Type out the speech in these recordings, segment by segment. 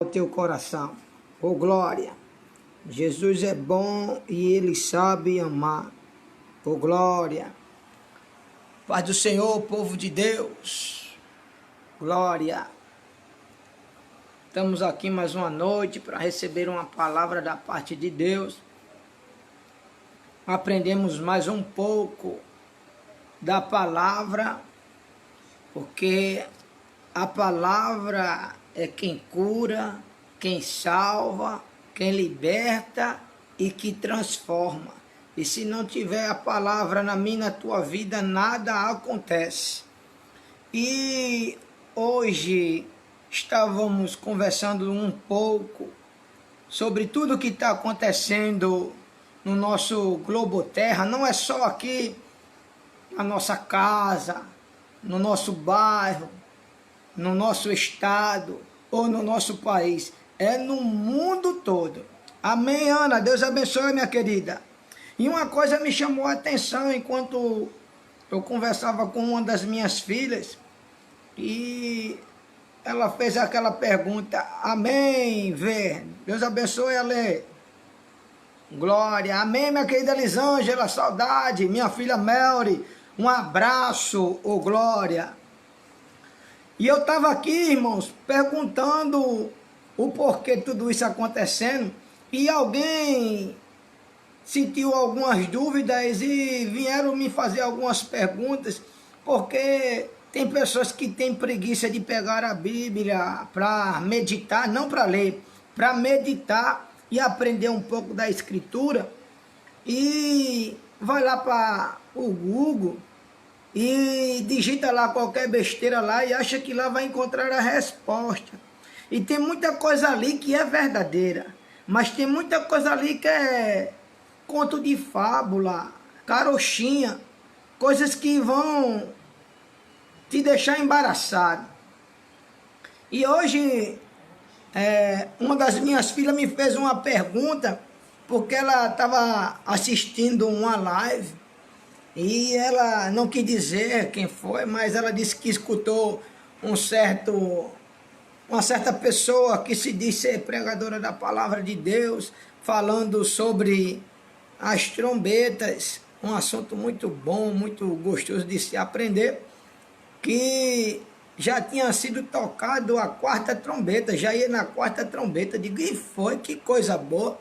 o teu coração. Oh glória! Jesus é bom e Ele sabe amar. Oh glória! Paz do Senhor, povo de Deus. Glória! Estamos aqui mais uma noite para receber uma palavra da parte de Deus. Aprendemos mais um pouco da palavra, porque a palavra é quem cura, quem salva, quem liberta e que transforma. E se não tiver a palavra na minha, na tua vida, nada acontece. E hoje estávamos conversando um pouco sobre tudo que está acontecendo no nosso globo terra. Não é só aqui na nossa casa, no nosso bairro, no nosso estado ou no nosso país, é no mundo todo. Amém, Ana? Deus abençoe, minha querida. E uma coisa me chamou a atenção enquanto eu conversava com uma das minhas filhas, e ela fez aquela pergunta: amém, Vê? Deus abençoe, Ale. Glória, amém, minha querida Lisângela, saudade, minha filha Melry, um abraço, ô glória. E eu estava aqui, irmãos, perguntando o porquê de tudo isso acontecendo, e alguém sentiu algumas dúvidas e vieram me fazer algumas perguntas, porque tem pessoas que têm preguiça de pegar a Bíblia para meditar, não para ler, para meditar e aprender um pouco da Escritura, e vai lá para o Google e digita lá qualquer besteira lá e acha que lá vai encontrar a resposta. E tem muita coisa ali que é verdadeira, mas tem muita coisa ali que é conto de fábula, carochinha, coisas que vão te deixar embaraçado. E hoje, uma das minhas filhas me fez uma pergunta, porque ela estava assistindo uma live, e ela não quis dizer quem foi, mas ela disse que escutou uma certa pessoa que se diz ser pregadora da palavra de Deus, falando sobre as trombetas, um assunto muito bom, muito gostoso de se aprender, que já tinha sido tocado a quarta trombeta, já ia na quarta trombeta. Digo, e foi, que coisa boa.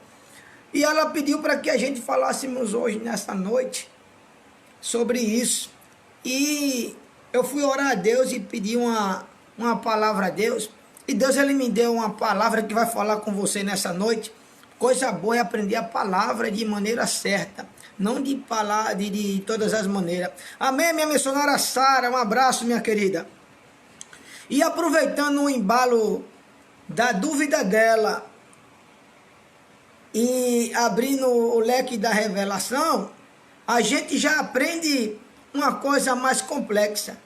E ela pediu para que a gente falássemos hoje, nessa noite, sobre isso. E eu fui orar a Deus e pedi uma palavra a Deus, e Deus, ele me deu uma palavra que vai falar com você nessa noite. Coisa boa é aprender a palavra de maneira certa, não de falar de todas as maneiras. Amém, minha missionária Sara, um abraço, minha querida. E aproveitando o embalo da dúvida dela e abrindo o leque da revelação, a gente já aprende uma coisa mais complexa.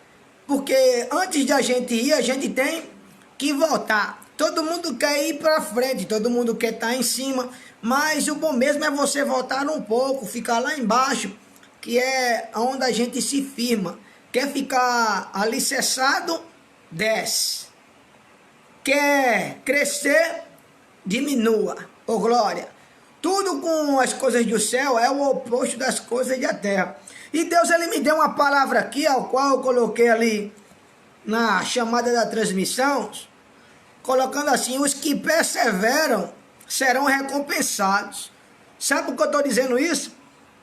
Porque antes de a gente ir, a gente tem que voltar. Todo mundo quer ir para frente, todo mundo quer estar em cima, mas o bom mesmo é você voltar um pouco, ficar lá embaixo, que é onde a gente se firma. Quer ficar alicerçado? Desce. Quer crescer? Diminua. Ô glória! Tudo com as coisas do céu é o oposto das coisas da terra. E Deus, ele me deu uma palavra aqui, ao qual eu coloquei ali na chamada da transmissão, colocando assim: os que perseveram serão recompensados. Sabe por que eu estou dizendo isso?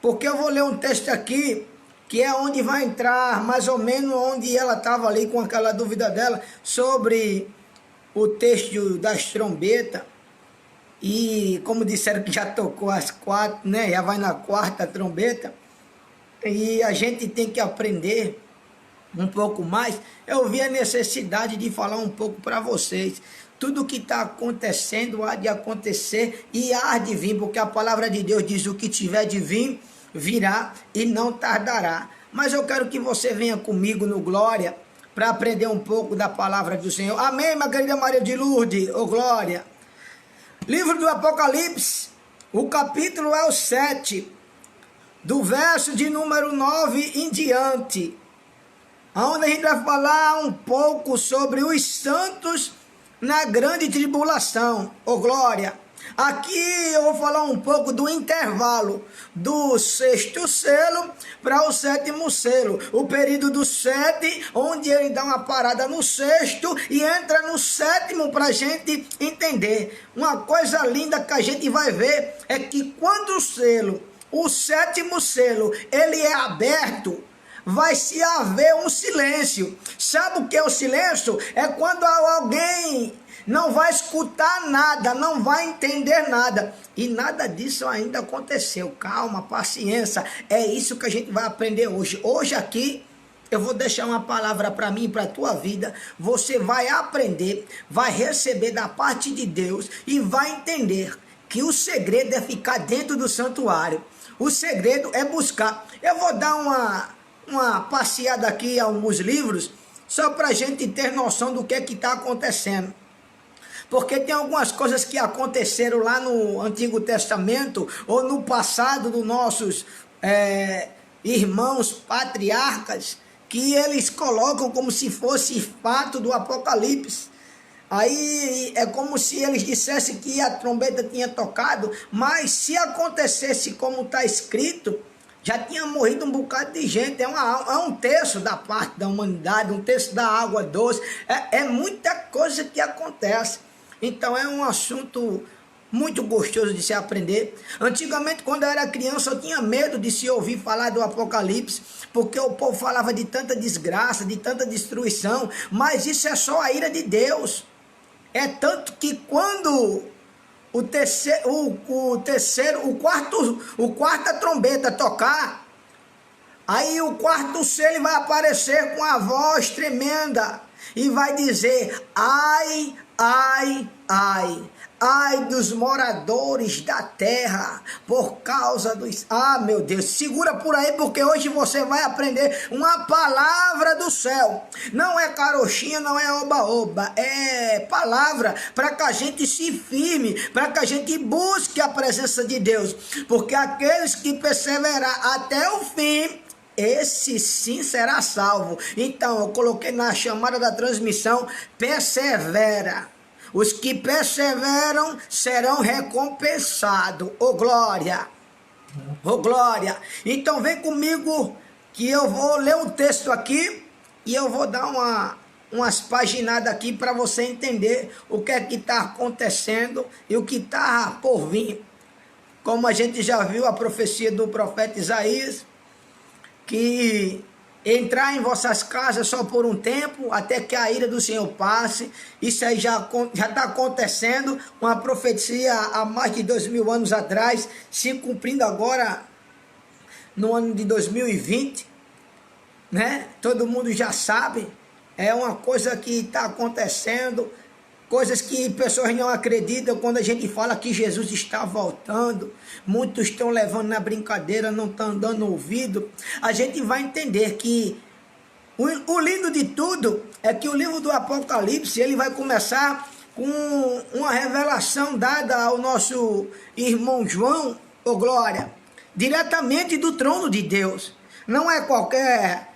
Porque eu vou ler um texto aqui, que é onde vai entrar mais ou menos onde ela estava ali com aquela dúvida dela, sobre o texto das trombetas. E como disseram que já tocou as quatro, né? Já vai na quarta trombeta. E a gente tem que aprender um pouco mais. Eu vi a necessidade de falar um pouco para vocês. Tudo que está acontecendo há de acontecer e há de vir, porque a palavra de Deus diz: o que tiver de vir, virá e não tardará. Mas eu quero que você venha comigo no Glória, para aprender um pouco da palavra do Senhor. Amém, minha querida Maria de Lourdes, ô Glória. Livro do Apocalipse, o capítulo é o 7, do verso de número 9 em diante, onde a gente vai falar um pouco sobre os santos na grande tribulação. Ô glória! Aqui eu vou falar um pouco do intervalo do sexto selo para o sétimo selo. O período do 7, onde ele dá uma parada no sexto e entra no sétimo para a gente entender. Uma coisa linda que a gente vai ver é que quando o sétimo selo, ele é aberto, vai se haver um silêncio. Sabe o que é o silêncio? É quando alguém não vai escutar nada, não vai entender nada. E nada disso ainda aconteceu. Calma, paciência. É isso que a gente vai aprender hoje. Hoje aqui eu vou deixar uma palavra para mim e para a tua vida. Você vai aprender, vai receber da parte de Deus e vai entender que o segredo é ficar dentro do santuário. O segredo é buscar. Eu vou dar uma passeada aqui a alguns livros, só para a gente ter noção do que está acontecendo. Porque tem algumas coisas que aconteceram lá no Antigo Testamento, ou no passado dos nossos irmãos patriarcas, que eles colocam como se fosse fato do Apocalipse. Aí é como se eles dissessem que a trombeta tinha tocado, mas se acontecesse como está escrito, já tinha morrido um bocado de gente. É um terço da parte da humanidade, um terço da água doce. É muita coisa que acontece. Então é um assunto muito gostoso de se aprender. Antigamente, quando eu era criança, eu tinha medo de se ouvir falar do Apocalipse, porque o povo falava de tanta desgraça, de tanta destruição, mas isso é só a ira de Deus. É tanto que quando o quarta trombeta tocar, aí o quarto selo vai aparecer com a voz tremenda e vai dizer: ai, ai, ai, ai dos moradores da terra, por causa dos... Ah, meu Deus, segura por aí, porque hoje você vai aprender uma palavra do céu. Não é carochinha, não é oba-oba, é palavra para que a gente se firme, para que a gente busque a presença de Deus, porque aqueles que perseverar até o fim, esse sim será salvo. Então eu coloquei na chamada da transmissão: persevera. Os que perseveram serão recompensados. Ô glória! Ô glória! Então vem comigo que eu vou ler um texto aqui e eu vou dar umas paginadas aqui para você entender o que é que está acontecendo e o que está por vir. Como a gente já viu a profecia do profeta Isaías, que entrar em vossas casas só por um tempo, até que a ira do Senhor passe. Isso aí já está acontecendo, uma profecia há mais de 2000 anos atrás, se cumprindo agora no ano de 2020, né? Todo mundo já sabe, é uma coisa que está acontecendo, coisas que pessoas não acreditam quando a gente fala que Jesus está voltando. Muitos estão levando na brincadeira, não estão dando ouvido. A gente vai entender que o lindo de tudo é que o livro do Apocalipse, ele vai começar com uma revelação dada ao nosso irmão João, ô glória, diretamente do trono de Deus. Não é qualquer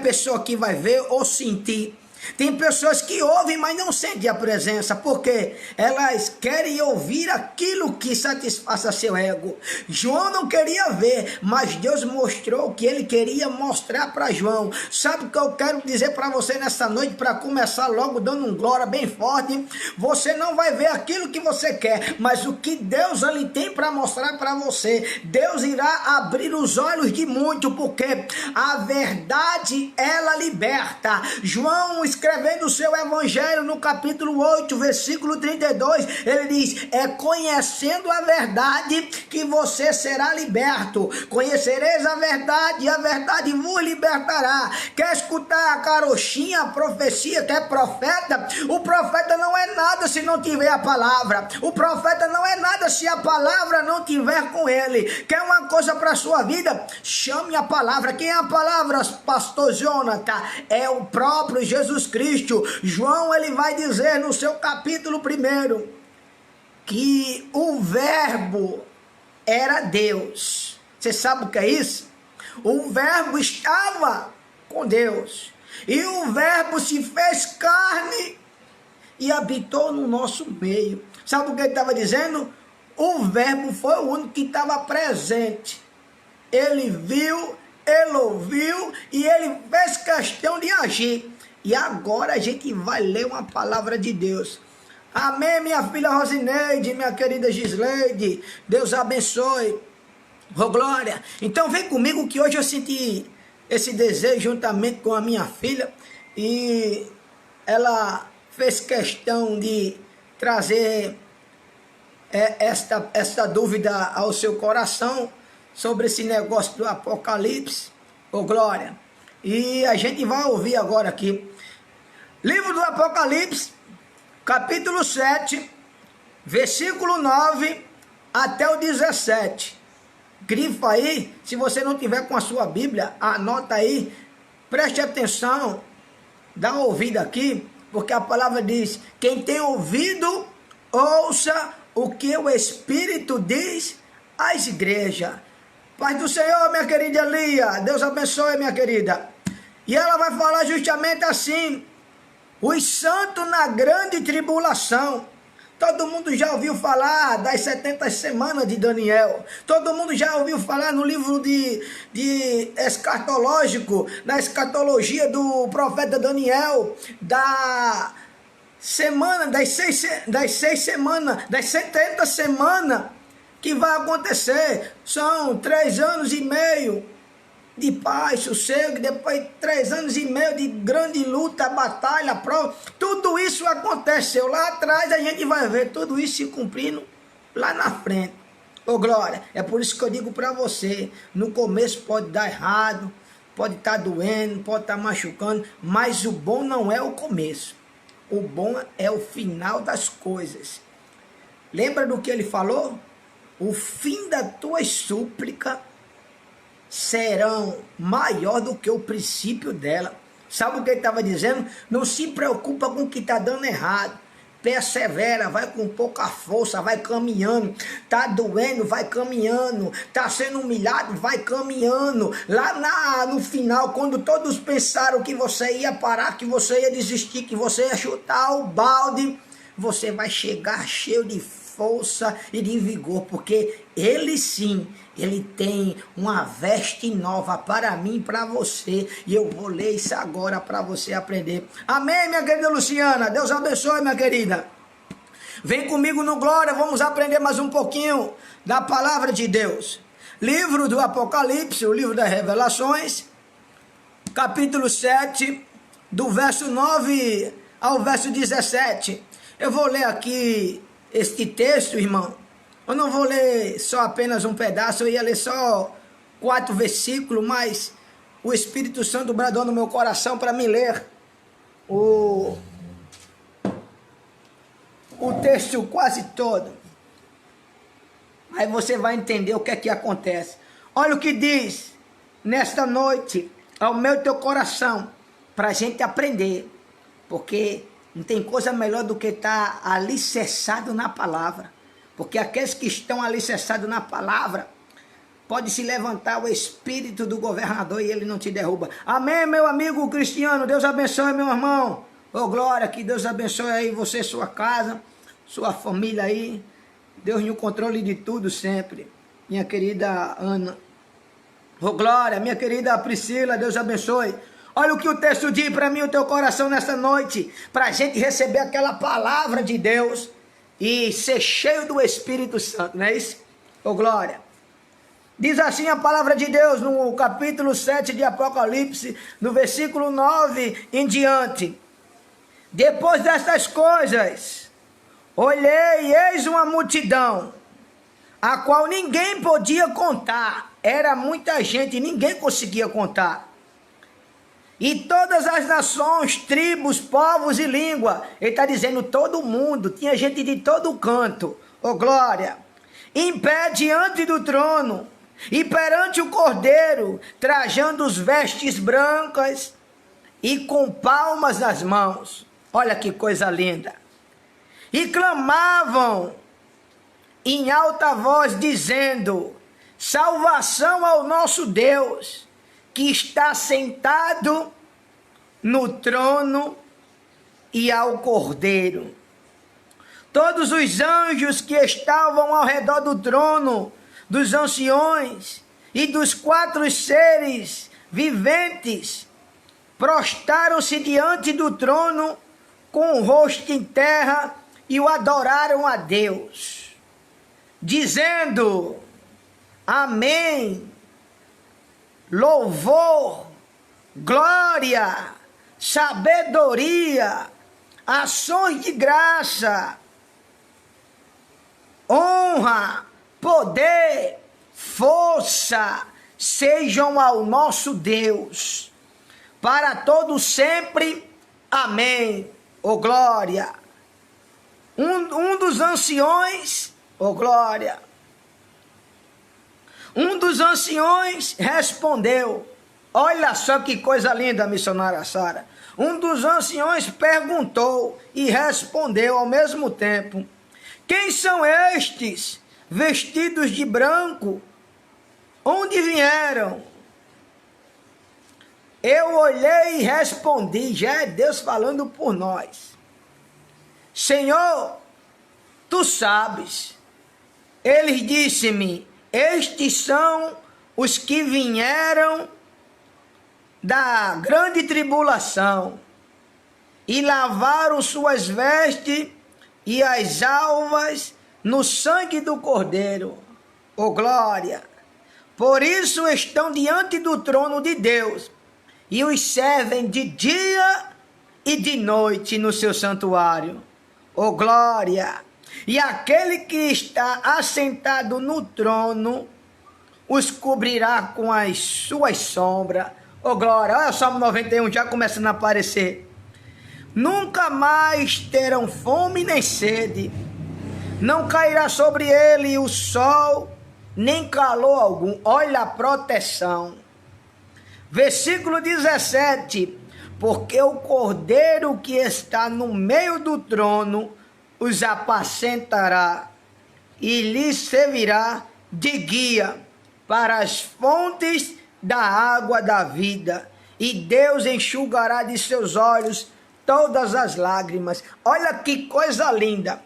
pessoa que vai ver ou sentir. Tem pessoas que ouvem, mas não sentem a presença, porque elas querem ouvir aquilo que satisfaça seu ego. João não queria ver, mas Deus mostrou o que ele queria mostrar para João. Sabe o que eu quero dizer para você nessa noite, para começar logo dando um glória bem forte? Você não vai ver aquilo que você quer, mas o que Deus ali tem para mostrar para você. Deus irá abrir os olhos de muito, porque a verdade, ela liberta. João, escrevendo o seu evangelho no capítulo 8, versículo 32, ele diz: é conhecendo a verdade que você será liberto. Conhecereis a verdade e a verdade vos libertará. Quer escutar a carochinha, a profecia, que é profeta? O profeta não é nada se não tiver a palavra. O profeta não é nada se a palavra não tiver com ele. Quer uma coisa para a sua vida? Chame a palavra. Quem é a palavra, pastor Jonathan? É o próprio Jesus Cristo. João, ele vai dizer no seu capítulo 1 que o verbo era Deus. Você sabe o que é isso? O verbo estava com Deus e o verbo se fez carne e habitou no nosso meio. Sabe o que ele estava dizendo? O verbo foi o único que estava presente. Ele viu, ele ouviu e ele fez questão de agir. E agora a gente vai ler uma palavra de Deus. Amém, minha filha Rosineide, minha querida Gisleide. Deus abençoe. Oh, glória. Então vem comigo que hoje eu senti esse desejo juntamente com a minha filha. E ela fez questão de trazer esta dúvida ao seu coração sobre esse negócio do Apocalipse. Oh, glória. E a gente vai ouvir agora aqui. Livro do Apocalipse, capítulo 7, versículo 9 até o 17. Grifa aí, se você não tiver com a sua Bíblia, anota aí, preste atenção, dá uma ouvida aqui, porque a palavra diz: quem tem ouvido, ouça o que o Espírito diz às igrejas. Paz do Senhor, minha querida Lia, Deus abençoe, minha querida. E ela vai falar justamente assim: os santos na grande tribulação. Todo mundo já ouviu falar das 70 semanas de Daniel. Todo mundo já ouviu falar no livro de escatológico, na escatologia do profeta Daniel, das 70 semanas que vai acontecer. São 3 anos e meio de paz, sossego, depois 3 anos e meio de grande luta, batalha, prova. Tudo isso aconteceu lá atrás, a gente vai ver tudo isso se cumprindo lá na frente. Ô, glória, é por isso que eu digo para você, no começo pode dar errado, pode estar doendo, pode estar machucando, mas o bom não é o começo, o bom é o final das coisas. Lembra do que ele falou? O fim da tua súplica serão maior do que o princípio dela. Sabe o que ele estava dizendo? Não se preocupa com o que está dando errado. Persevera, vai com pouca força, vai caminhando. Está doendo, vai caminhando. Está sendo humilhado, vai caminhando. Lá no final, quando todos pensaram que você ia parar, que você ia desistir, que você ia chutar o balde, você vai chegar cheio de força e de vigor, porque ele sim, ele tem uma veste nova para mim e para você, e eu vou ler isso agora para você aprender. Amém, minha querida Luciana, Deus abençoe, minha querida. Vem comigo no Glória, vamos aprender mais um pouquinho da palavra de Deus. Livro do Apocalipse, o livro das Revelações, capítulo 7, do verso 9 ao verso 17. Eu vou ler aqui este texto, irmão. Eu não vou ler só apenas um pedaço, eu ia ler só 4 versículos, mas o Espírito Santo bradou no meu coração para me ler o texto quase todo. Aí você vai entender o que é que acontece. Olha o que diz nesta noite ao meu e teu coração, para a gente aprender, porque não tem coisa melhor do que estar alicerçado na palavra. Porque aqueles que estão alicerçados na palavra, pode se levantar o espírito do governador e ele não te derruba. Amém, meu amigo Cristiano. Deus abençoe, meu irmão. Ô, glória, que Deus abençoe aí você, sua casa, sua família aí. Deus no controle de tudo sempre. Minha querida Ana. Ô, glória, minha querida Priscila, Deus abençoe. Olha o que o texto diz para mim, o teu coração nesta noite, para a gente receber aquela palavra de Deus e ser cheio do Espírito Santo, não é isso? Ô, glória. Diz assim a palavra de Deus no capítulo 7 de Apocalipse, no versículo 9 em diante. Depois destas coisas, olhei e eis uma multidão, a qual ninguém podia contar. Era muita gente, ninguém conseguia contar. E todas as nações, tribos, povos e língua. Ele está dizendo todo mundo, tinha gente de todo canto. Ô, glória. Em pé diante do trono e perante o Cordeiro, trajando os vestes brancas e com palmas nas mãos. Olha que coisa linda. E clamavam em alta voz, dizendo: salvação ao nosso Deus, que está sentado no trono e ao Cordeiro. Todos os anjos que estavam ao redor do trono, dos anciões e dos 4 seres viventes, prostaram-se diante do trono com o rosto em terra e o adoraram a Deus, dizendo: Amém, louvor, glória, sabedoria, ações de graça, honra, poder, força, sejam ao nosso Deus, para todo sempre. Amém. Ô glória. Um dos anciões, ô glória. Um dos anciões respondeu. Olha só que coisa linda, missionária Sara. Um dos anciões perguntou e respondeu ao mesmo tempo: Quem são estes, vestidos de branco? Onde vieram? Eu olhei e respondi, já é Deus falando por nós: Senhor, tu sabes. Ele disse-me: Estes são os que vieram da grande tribulação e lavaram suas vestes e as alvas no sangue do Cordeiro. Ô glória! Por isso estão diante do trono de Deus e os servem de dia e de noite no seu santuário. Ô glória! E aquele que está assentado no trono os cobrirá com as suas sombras. Ô glória! Olha o Salmo 91 já começando a aparecer. Nunca mais terão fome nem sede. Não cairá sobre ele o sol, nem calor algum. Olha a proteção. Versículo 17. Porque o Cordeiro que está no meio do trono os apacentará e lhes servirá de guia para as fontes da água da vida. E Deus enxugará de seus olhos todas as lágrimas. Olha que coisa linda.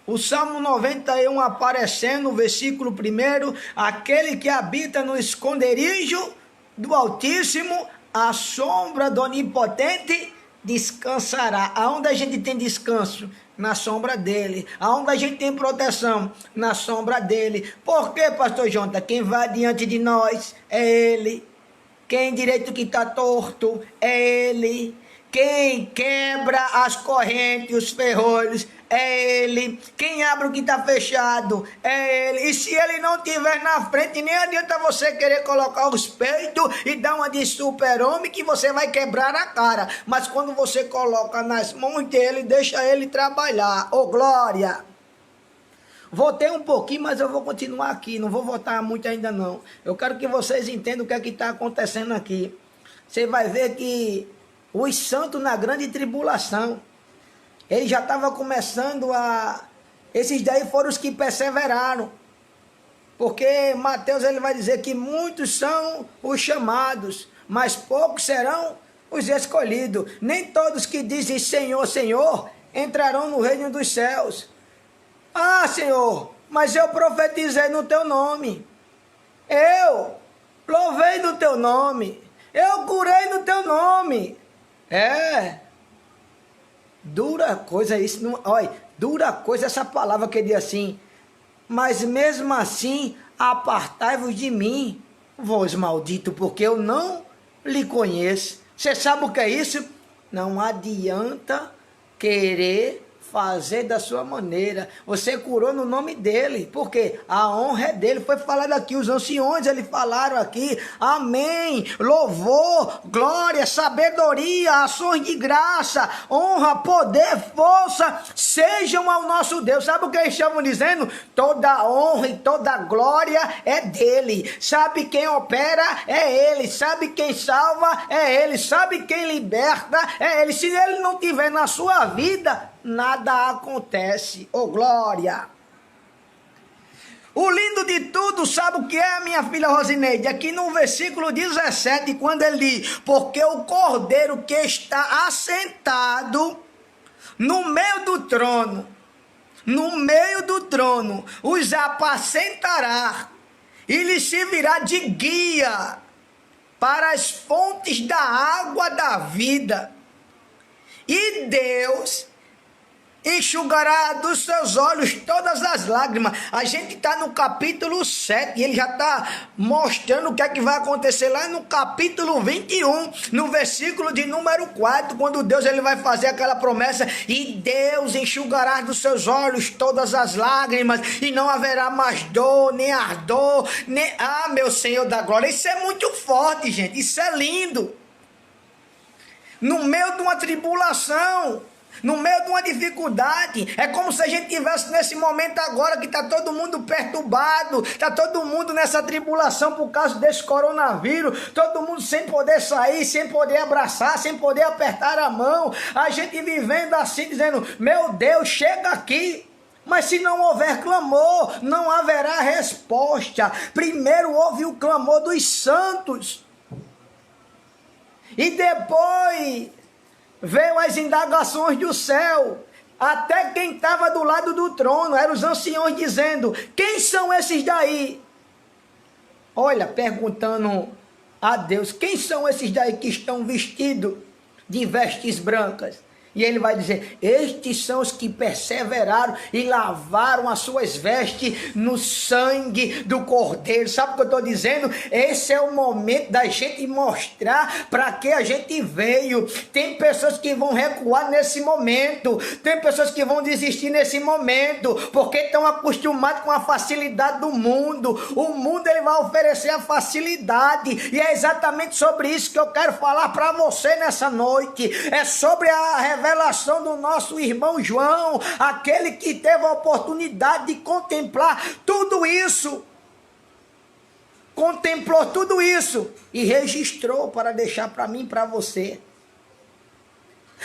O Salmo 91 aparecendo, no versículo 1, aquele que habita no esconderijo do Altíssimo, a sombra do Onipotente descansará. Aonde a gente tem descanso? Na sombra dele. Aonde a gente tem proteção? Na sombra dele. Por quê, pastor Jonta? Quem vai diante de nós é ele. Quem direito que está torto é ele. Quem quebra as correntes, os ferrolhos, é ele. Quem abre o que está fechado, é ele. E se ele não estiver na frente, nem adianta você querer colocar os peitos e dar uma de super-homem que você vai quebrar a cara. Mas quando você coloca nas mãos dele, deixa ele trabalhar. Ô glória! Voltei um pouquinho, mas eu vou continuar aqui. Não vou voltar muito ainda não. Eu quero que vocês entendam o que é que está acontecendo aqui. Você vai ver que os santos na grande tribulação, ele já estava começando a... Esses daí foram os que perseveraram. Porque Mateus ele vai dizer que muitos são os chamados, mas poucos serão os escolhidos. Nem todos que dizem Senhor, Senhor, entrarão no reino dos céus. Ah, Senhor, mas eu profetizei no teu nome. Eu louvei no teu nome. Eu curei no teu nome. É, dura coisa isso, não, olha, dura coisa essa palavra que diz assim, mas mesmo assim, apartai-vos de mim, vós maldito, porque eu não lhe conheço. Você sabe o que é isso? Não adianta querer fazer da sua maneira. Você curou no nome dele, porque a honra é dele. Foi falado aqui, os anciões eles falaram aqui, amém, louvor, glória, sabedoria, ações de graça, honra, poder, força, sejam ao nosso Deus. Sabe o que eles estavam dizendo? Toda honra e toda glória é dele. Sabe quem opera? É ele. Sabe quem salva? É ele. Sabe quem liberta? É ele. Se ele não tiver na sua vida, nada acontece. Ô glória! O lindo de tudo, sabe o que é, minha filha Rosineide? Aqui no versículo 17, quando ele diz, porque o Cordeiro que está assentado no meio do trono, os apacentará e lhes servirá de guia para as fontes da água da vida. E Deus enxugará dos seus olhos todas as lágrimas. A gente está no capítulo 7 e ele já está mostrando o que é que vai acontecer lá no capítulo 21, no versículo de número 4, quando Deus ele vai fazer aquela promessa: e Deus enxugará dos seus olhos todas as lágrimas, e não haverá mais dor, nem ardor, nem... Ah, meu Senhor da glória, isso é muito forte, gente, isso é lindo. No meio de uma tribulação, no meio de uma dificuldade, é como se a gente tivesse nesse momento agora que está todo mundo perturbado, está todo mundo nessa tribulação por causa desse coronavírus, todo mundo sem poder sair, sem poder abraçar, sem poder apertar a mão, a gente vivendo assim, dizendo: meu Deus, chega aqui. Mas se não houver clamor, não haverá resposta. Primeiro houve o clamor dos santos, e depois veio as indagações do céu. Até quem estava do lado do trono eram os anciões dizendo: quem são esses daí? Olha, perguntando a Deus: quem são esses daí que estão vestidos de vestes brancas? E ele vai dizer: estes são os que perseveraram e lavaram as suas vestes no sangue do Cordeiro. Sabe o que eu estou dizendo? Esse é o momento da gente mostrar para que a gente veio. Tem pessoas que vão recuar nesse momento, tem pessoas que vão desistir nesse momento, porque estão acostumados com a facilidade do mundo. O mundo ele vai oferecer a facilidade, e é exatamente sobre isso que eu quero falar para você nessa noite. É sobre a revelação do nosso irmão João, aquele que teve a oportunidade de contemplar tudo isso, contemplou tudo isso e registrou para deixar para mim e para você.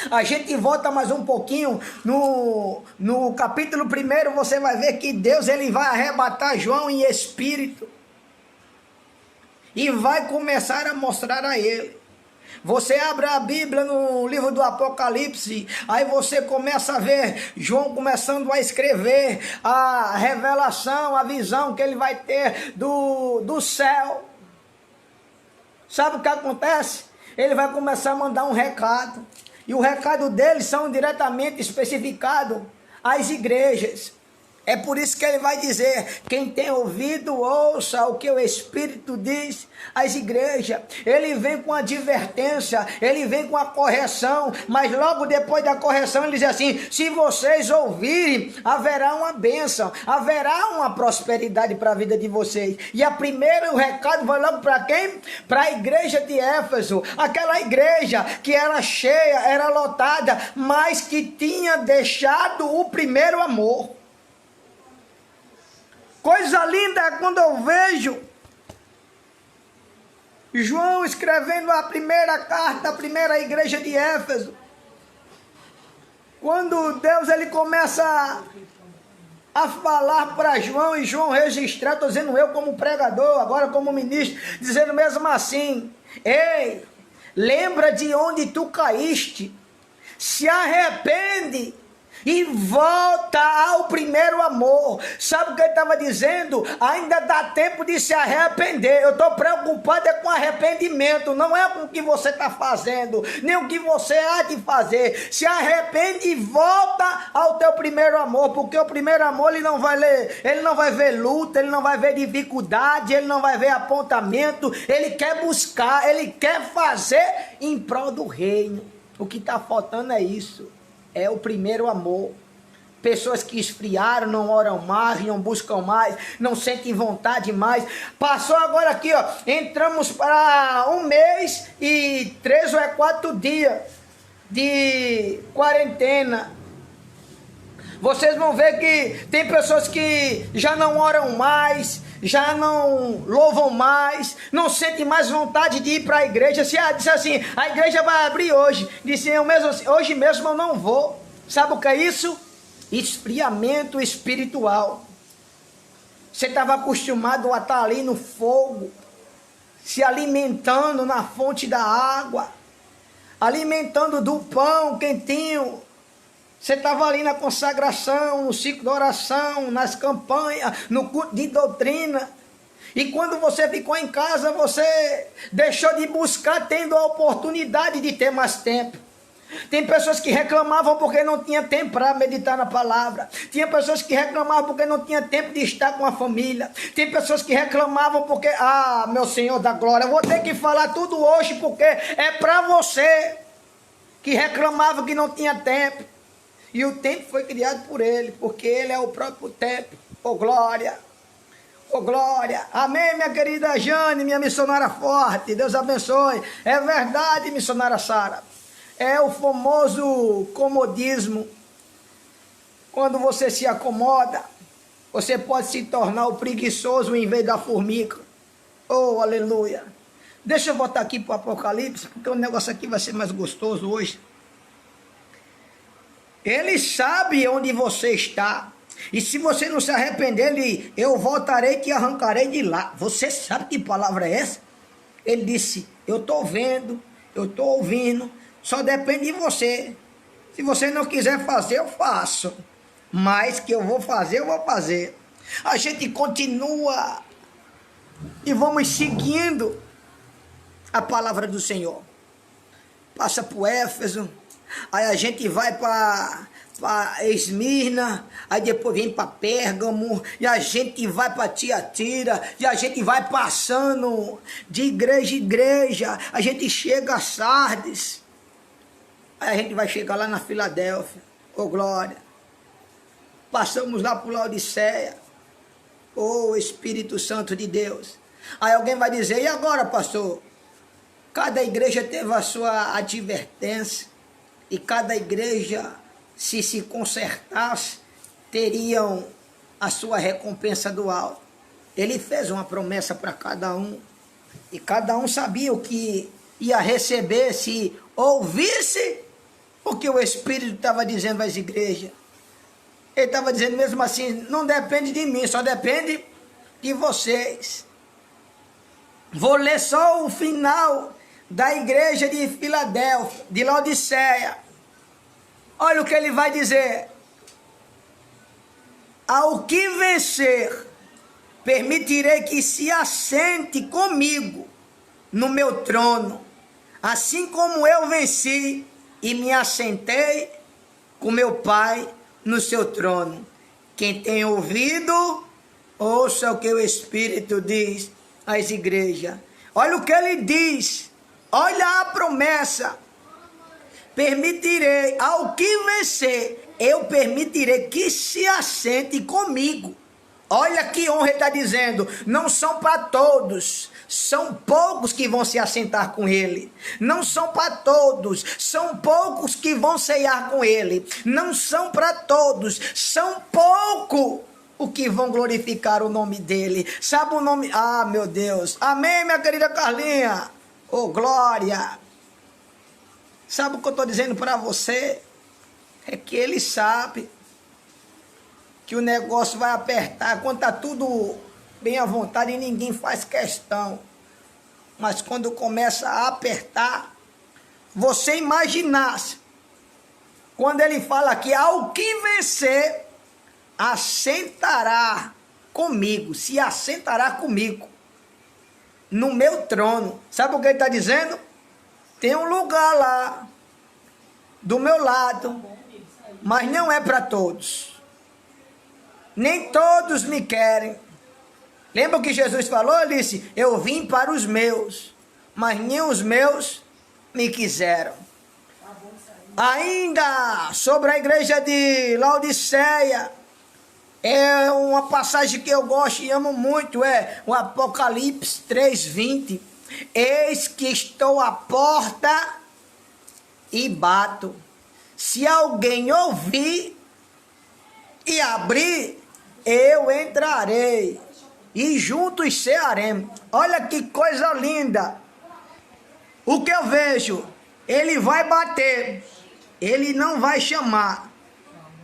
A gente volta mais um pouquinho no capítulo 1, você vai ver que Deus ele vai arrebatar João em espírito e vai começar a mostrar a ele. Você abre a Bíblia no livro do Apocalipse, aí você começa a ver João começando a escrever a revelação, a visão que ele vai ter do céu. Sabe o que acontece? Ele vai começar a mandar um recado, e o recado dele são diretamente especificados às igrejas. É por isso que ele vai dizer: quem tem ouvido, ouça o que o Espírito diz às igrejas. Ele vem com advertência, ele vem com a correção, mas logo depois da correção ele diz assim: se vocês ouvirem, haverá uma bênção, haverá uma prosperidade para a vida de vocês. E o recado vai logo para quem? Para a igreja de Éfeso, aquela igreja que era cheia, era lotada, mas que tinha deixado o primeiro amor. Coisa linda é quando eu vejo João escrevendo a primeira carta, a primeira igreja de Éfeso. Quando Deus ele começa a falar para João, e João registrar, estou dizendo eu como pregador, agora como ministro, dizendo mesmo assim: ei, lembra de onde tu caíste, se arrepende e volta ao primeiro amor. Sabe o que ele estava dizendo? Ainda dá tempo de se arrepender. Eu estou preocupado com arrependimento, não é com o que você está fazendo, nem o que você há de fazer. Se arrepende e volta ao teu primeiro amor, porque o primeiro amor ele não vai ver luta, ele não vai ver dificuldade, ele não vai ver apontamento, ele quer buscar, ele quer fazer em prol do reino. O que está faltando é isso. É o primeiro amor. Pessoas que esfriaram, não oram mais, não buscam mais, não sentem vontade mais. Passou agora aqui, ó, entramos para 1 mês e 3 ou 4 dias de quarentena. Vocês vão ver que tem pessoas que já não oram mais, já não louvam mais, não sentem mais vontade de ir para a igreja. Se disse assim: a igreja vai abrir hoje, disse eu mesmo assim, hoje mesmo eu não vou. Sabe o que é isso? Esfriamento espiritual. Você estava acostumado a estar ali no fogo, se alimentando na fonte da água, alimentando do pão quentinho, Você estava ali na consagração, no ciclo de oração, nas campanhas, no culto de doutrina. E quando você ficou em casa, você deixou de buscar, tendo a oportunidade de ter mais tempo. Tem pessoas que reclamavam porque não tinha tempo para meditar na palavra. Tinha pessoas que reclamavam porque não tinha tempo de estar com a família. Tem pessoas que reclamavam porque, meu Senhor da glória, eu vou ter que falar tudo hoje porque é para você que reclamava que não tinha tempo. E o tempo foi criado por Ele, porque Ele é o próprio tempo. Oh glória! Oh glória! Amém, minha querida Jane, minha missionária forte. Deus abençoe. É verdade, missionária Sara. É o famoso comodismo. Quando você se acomoda, você pode se tornar o preguiçoso em vez da formiga. Oh, aleluia! Deixa eu voltar aqui para o Apocalipse, porque o negócio aqui vai ser mais gostoso hoje. Ele sabe onde você está. E se você não se arrepender, eu voltarei e te arrancarei de lá. Você sabe que palavra é essa? Ele disse, eu estou vendo, eu estou ouvindo, só depende de você. Se você não quiser fazer, eu faço. Mas que eu vou fazer, eu vou fazer. A gente continua e vamos seguindo a palavra do Senhor. Passa por Éfeso. Aí a gente vai para Esmirna, aí depois vem para Pérgamo, e a gente vai para Tiatira, e a gente vai passando de igreja em igreja, a gente chega a Sardes, aí a gente vai chegar lá na Filadélfia, oh glória, passamos lá por Laodiceia, oh Espírito Santo de Deus. Aí alguém vai dizer, e agora pastor? Cada igreja teve a sua advertência, e cada igreja, se consertasse, teriam a sua recompensa do alto. Ele fez uma promessa para cada um, e cada um sabia o que ia receber se ouvisse o que o Espírito estava dizendo às igrejas. Ele estava dizendo mesmo assim, não depende de mim, só depende de vocês. Vou ler só o final da igreja de Filadélfia, de Laodiceia. Olha o que ele vai dizer. Ao que vencer, permitirei que se assente comigo no meu trono, assim como eu venci e me assentei com meu Pai no seu trono. Quem tem ouvido, ouça o que o Espírito diz às igrejas. Olha o que ele diz. Olha a promessa. Permitirei, ao que vencer, eu permitirei que se assente comigo. Olha que honra ele está dizendo. Não são para todos. São poucos que vão se assentar com ele. Não são para todos. São poucos que vão ceiar com ele. Não são para todos. São poucos o que vão glorificar o nome dele. Sabe o nome? Ah, meu Deus. Amém, minha querida Carlinha. Oh, glória! Sabe o que eu estou dizendo para você? É que ele sabe que o negócio vai apertar, quando está tudo bem à vontade e ninguém faz questão. Mas quando começa a apertar, você imaginasse, quando ele fala aqui, ao que vencer, assentará comigo, se assentará comigo no meu trono. Sabe o que ele está dizendo? Tem um lugar lá, do meu lado, mas não é para todos. Nem todos me querem. Lembra o que Jesus falou? Ele disse, eu vim para os meus, mas nem os meus me quiseram. Ainda sobre a igreja de Laodiceia, é uma passagem que eu gosto e amo muito, é o Apocalipse 3:20. Eis que estou à porta e bato. Se alguém ouvir e abrir, eu entrarei e juntos cearemos. Olha que coisa linda. O que eu vejo, ele vai bater, ele não vai chamar.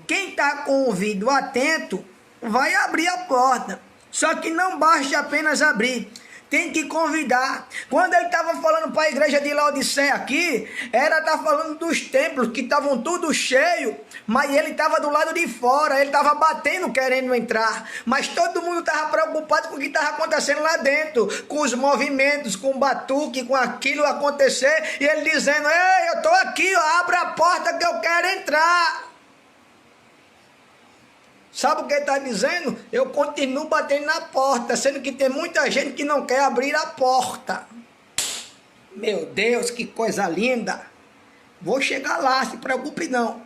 Quem está com o ouvido atento vai abrir a porta. Só que não basta apenas abrir. tem que convidar. Quando ele estava falando para a igreja de Laodiceia aqui, tá falando dos templos que estavam tudo cheio, mas ele estava do lado de fora, ele estava batendo querendo entrar, mas todo mundo estava preocupado com o que estava acontecendo lá dentro, com os movimentos, com o batuque, com aquilo acontecer, e ele dizendo: ei, eu estou aqui, ó, abra a porta que eu quero entrar. Sabe o que ele está dizendo? Eu continuo batendo na porta, sendo que tem muita gente que não quer abrir a porta. Meu Deus, que coisa linda. Vou chegar lá, se preocupe não.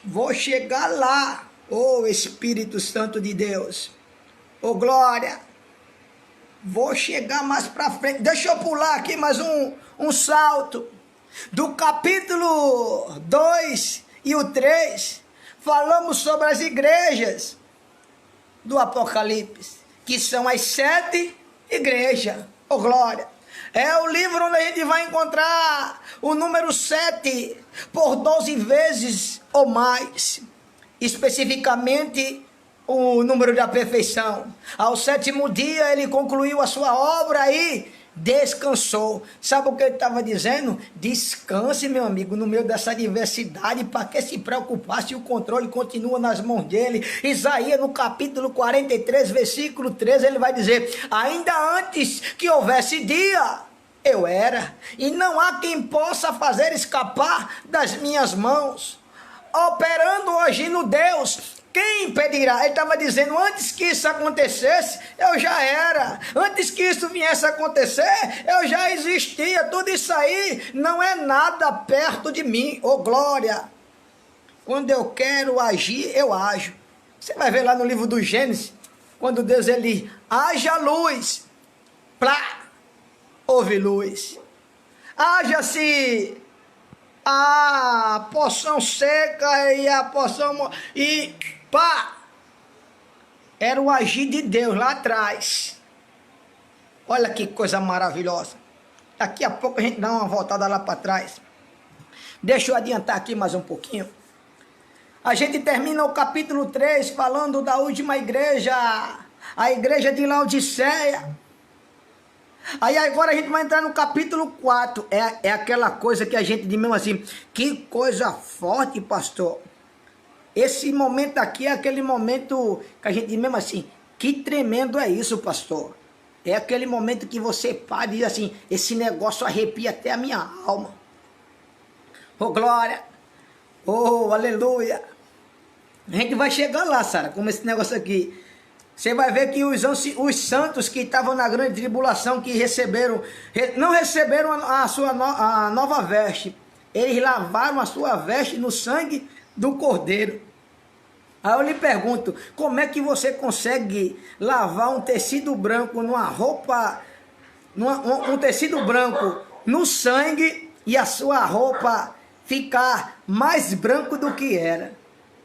Vou chegar lá. Oh, Espírito Santo de Deus. Oh, glória. Vou chegar mais para frente. Deixa eu pular aqui mais um salto. Do capítulo 2 e o 3... falamos sobre as igrejas do Apocalipse, que são as 7 igrejas. Oh, glória! É o livro onde a gente vai encontrar o número 7 por 12 vezes ou mais. Especificamente, o número da perfeição. Ao 7º dia, ele concluiu a sua obra e descansou. Sabe o que ele estava dizendo? Descanse, meu amigo, no meio dessa diversidade. Para que se preocupar se o controle continua nas mãos dele? Isaías, no capítulo 43, versículo 13, ele vai dizer: ainda antes que houvesse dia, eu era, e não há quem possa fazer escapar das minhas mãos. Operando hoje no Deus, quem impedirá? Ele estava dizendo: antes que isso acontecesse, eu já era. Antes que isso viesse a acontecer, eu já existia. Tudo isso aí não é nada perto de mim. Oh, glória! Quando eu quero agir, eu ajo. Você vai ver lá no livro do Gênesis, quando Deus ele haja luz, plá, houve luz. Haja-se a porção seca e a porção... e pá! Era o agir de Deus lá atrás. Olha que coisa maravilhosa. Daqui a pouco a gente dá uma voltada lá para trás. Deixa eu adiantar aqui mais um pouquinho. A gente termina o capítulo 3 falando da última igreja, a igreja de Laodiceia. Aí agora a gente vai entrar no capítulo 4. É aquela coisa que a gente diz mesmo assim: que coisa forte, pastor. Esse momento aqui é aquele momento que a gente diz mesmo assim: que tremendo é isso, pastor. É aquele momento que você para e diz assim: esse negócio arrepia até a minha alma. Oh, glória! Oh, aleluia! A gente vai chegar lá, Sara, como esse negócio aqui. Você vai ver que os santos que estavam na grande tribulação, que não receberam a nova veste, eles lavaram a sua veste no sangue do Cordeiro. Aí eu lhe pergunto: como é que você consegue lavar um tecido branco numa roupa, um tecido branco no sangue, e a sua roupa ficar mais branco do que era?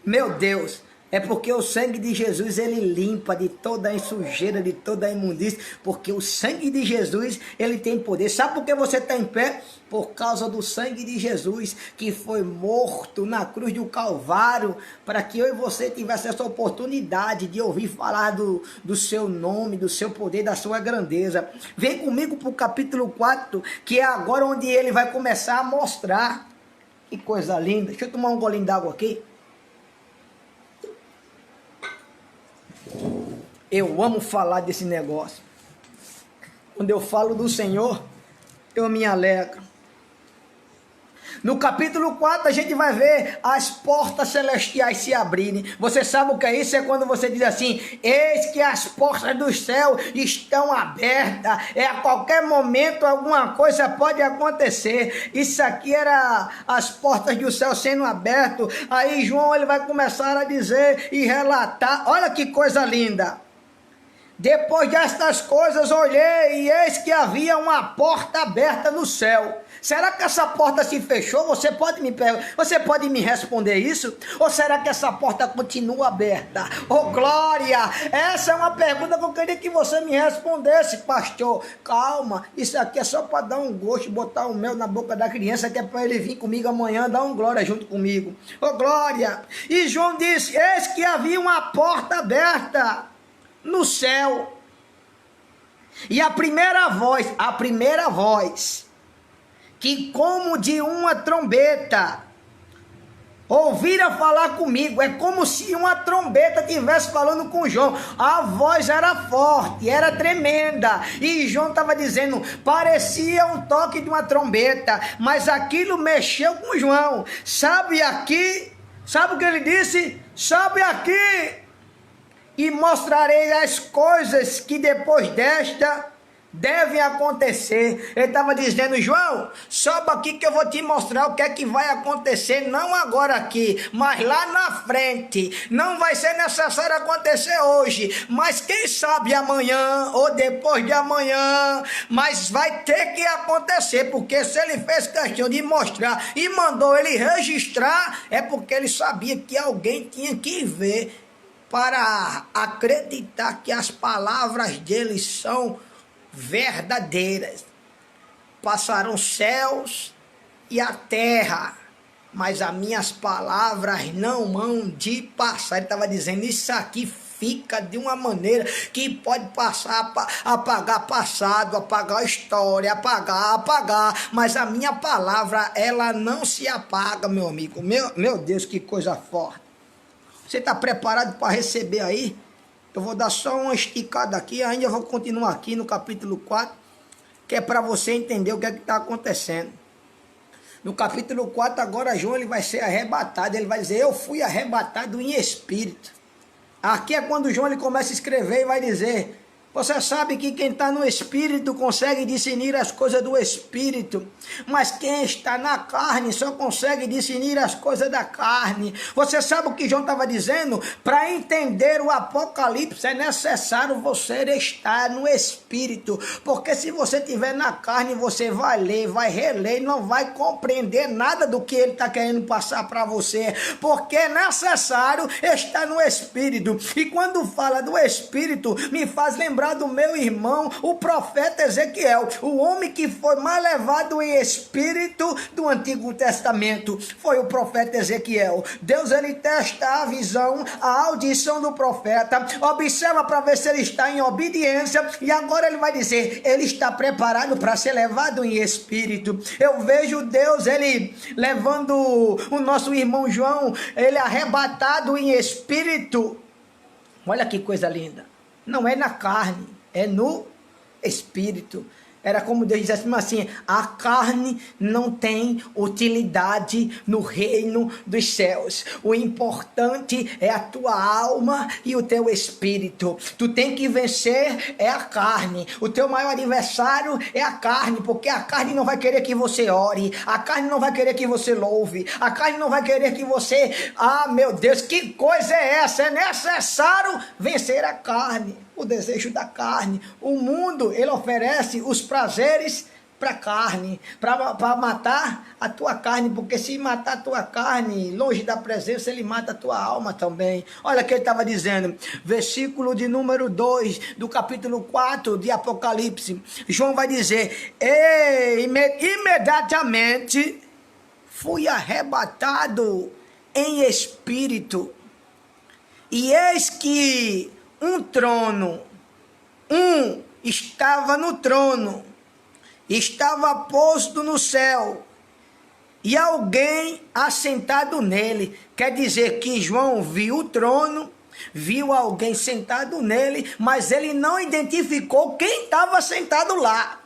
Meu Deus! É porque o sangue de Jesus, ele limpa de toda a sujeira, de toda a imundícia. Porque o sangue de Jesus, ele tem poder. Sabe por que você está em pé? Por causa do sangue de Jesus, que foi morto na cruz do Calvário, para que eu e você tivesse essa oportunidade de ouvir falar do seu nome, do seu poder, da sua grandeza. Vem comigo para o capítulo 4, que é agora onde ele vai começar a mostrar. Que coisa linda. Deixa eu tomar um golinho d'água aqui. Eu amo falar desse negócio. Quando eu falo do Senhor, eu me alegro. No capítulo 4 a gente vai ver as portas celestiais se abrirem. Você sabe o que é isso? É quando você diz assim: eis que as portas do céu estão abertas. A qualquer momento alguma coisa pode acontecer. Isso aqui era as portas do céu sendo abertas. Aí João ele vai começar a dizer e relatar. Olha que coisa linda. Depois destas coisas olhei e eis que havia uma porta aberta no céu. Será que essa porta se fechou? Você pode me responder isso? Ou será que essa porta continua aberta? Oh, glória! Essa é uma pergunta que eu queria que você me respondesse, pastor. Calma, isso aqui é só para dar um gosto, botar o mel na boca da criança, que é para ele vir comigo amanhã, dar um glória junto comigo. Oh, glória! E João disse: eis que havia uma porta aberta no céu. E a primeira voz, que como de uma trombeta, ouvira falar comigo, é como se uma trombeta estivesse falando com João. A voz era forte, era tremenda, e João estava dizendo, parecia um toque de uma trombeta, mas aquilo mexeu com João. Sabe o que ele disse? Sobe aqui e mostrarei as coisas que depois desta devem acontecer. Ele estava dizendo, João, sobe aqui que eu vou te mostrar o que é que vai acontecer, não agora aqui, mas lá na frente. Não vai ser necessário acontecer hoje, mas quem sabe amanhã ou depois de amanhã, mas vai ter que acontecer, porque se ele fez questão de mostrar e mandou ele registrar, é porque ele sabia que alguém tinha que ver para acreditar que as palavras dele são verdadeiras. Passarão céus e a terra, mas as minhas palavras não hão de passar. Ele estava dizendo, isso aqui fica de uma maneira que pode passar, apagar passado, apagar a história, apagar, mas a minha palavra, ela não se apaga, meu amigo. Meu Deus, que coisa forte. Você está preparado para receber aí? Eu vou dar só uma esticada aqui, ainda vou continuar aqui no capítulo 4, que é para você entender o que é que está acontecendo. No capítulo 4, agora João ele vai ser arrebatado, ele vai dizer, eu fui arrebatado em espírito. Aqui é quando João ele começa a escrever e vai dizer, você sabe que quem está no Espírito consegue discernir as coisas do Espírito, mas quem está na carne só consegue discernir as coisas da carne. Você sabe o que João estava dizendo? Para entender o Apocalipse é necessário você estar no Espírito, porque se você estiver na carne, você vai ler, vai reler e não vai compreender nada do que ele está querendo passar para você, porque é necessário estar no Espírito. E quando fala do Espírito, me faz lembrar do meu irmão, o profeta Ezequiel, o homem que foi mais levado em espírito do Antigo Testamento, foi o profeta Ezequiel. Deus ele testa a visão, a audição do profeta, observa para ver se ele está em obediência, e agora ele vai dizer, ele está preparado para ser levado em espírito. Eu vejo Deus, ele levando o nosso irmão João, ele arrebatado em espírito. Olha que coisa linda. Não é na carne, é no espírito. Era como Deus dissesse assim, a carne não tem utilidade no reino dos céus. O importante é a tua alma e o teu espírito. Tu tem que vencer é a carne. O teu maior adversário é a carne, porque a carne não vai querer que você ore, a carne não vai querer que você louve, a carne não vai querer que você... Ah, meu Deus, que coisa é essa? É necessário vencer a carne. O desejo da carne. O mundo, ele oferece os prazeres para a carne, para matar a tua carne, porque se matar a tua carne, longe da presença, ele mata a tua alma também. Olha o que ele estava dizendo, versículo de número 2, do capítulo 4 de Apocalipse. João vai dizer, imediatamente fui arrebatado em espírito, e eis que estava no trono, estava posto no céu, e alguém assentado nele. Quer dizer que João viu o trono, viu alguém sentado nele, mas ele não identificou quem estava sentado lá,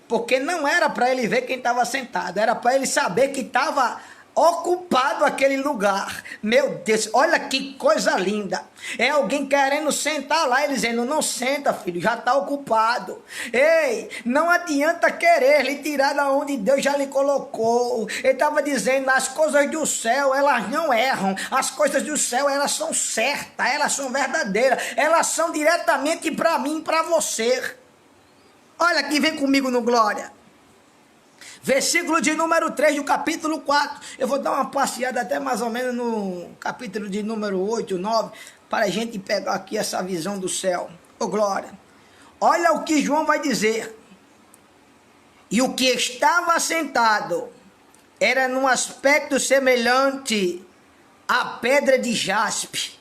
porque não era para ele ver quem estava sentado, era para ele saber que estava ocupado aquele lugar. Meu Deus, olha que coisa linda. É alguém querendo sentar lá, ele dizendo, não senta, filho, já está ocupado. Ei, não adianta querer lhe tirar da onde Deus já lhe colocou. Ele estava dizendo, as coisas do céu, elas não erram. As coisas do céu, elas são certas, elas são verdadeiras, elas são diretamente para mim, para você. Olha aqui, vem comigo no Glória. Versículo de número 3 do capítulo 4. Eu vou dar uma passeada até mais ou menos no capítulo de número 8, 9, para a gente pegar aqui essa visão do céu. Ô glória! Olha o que João vai dizer. E o que estava sentado era num aspecto semelhante à pedra de jaspe,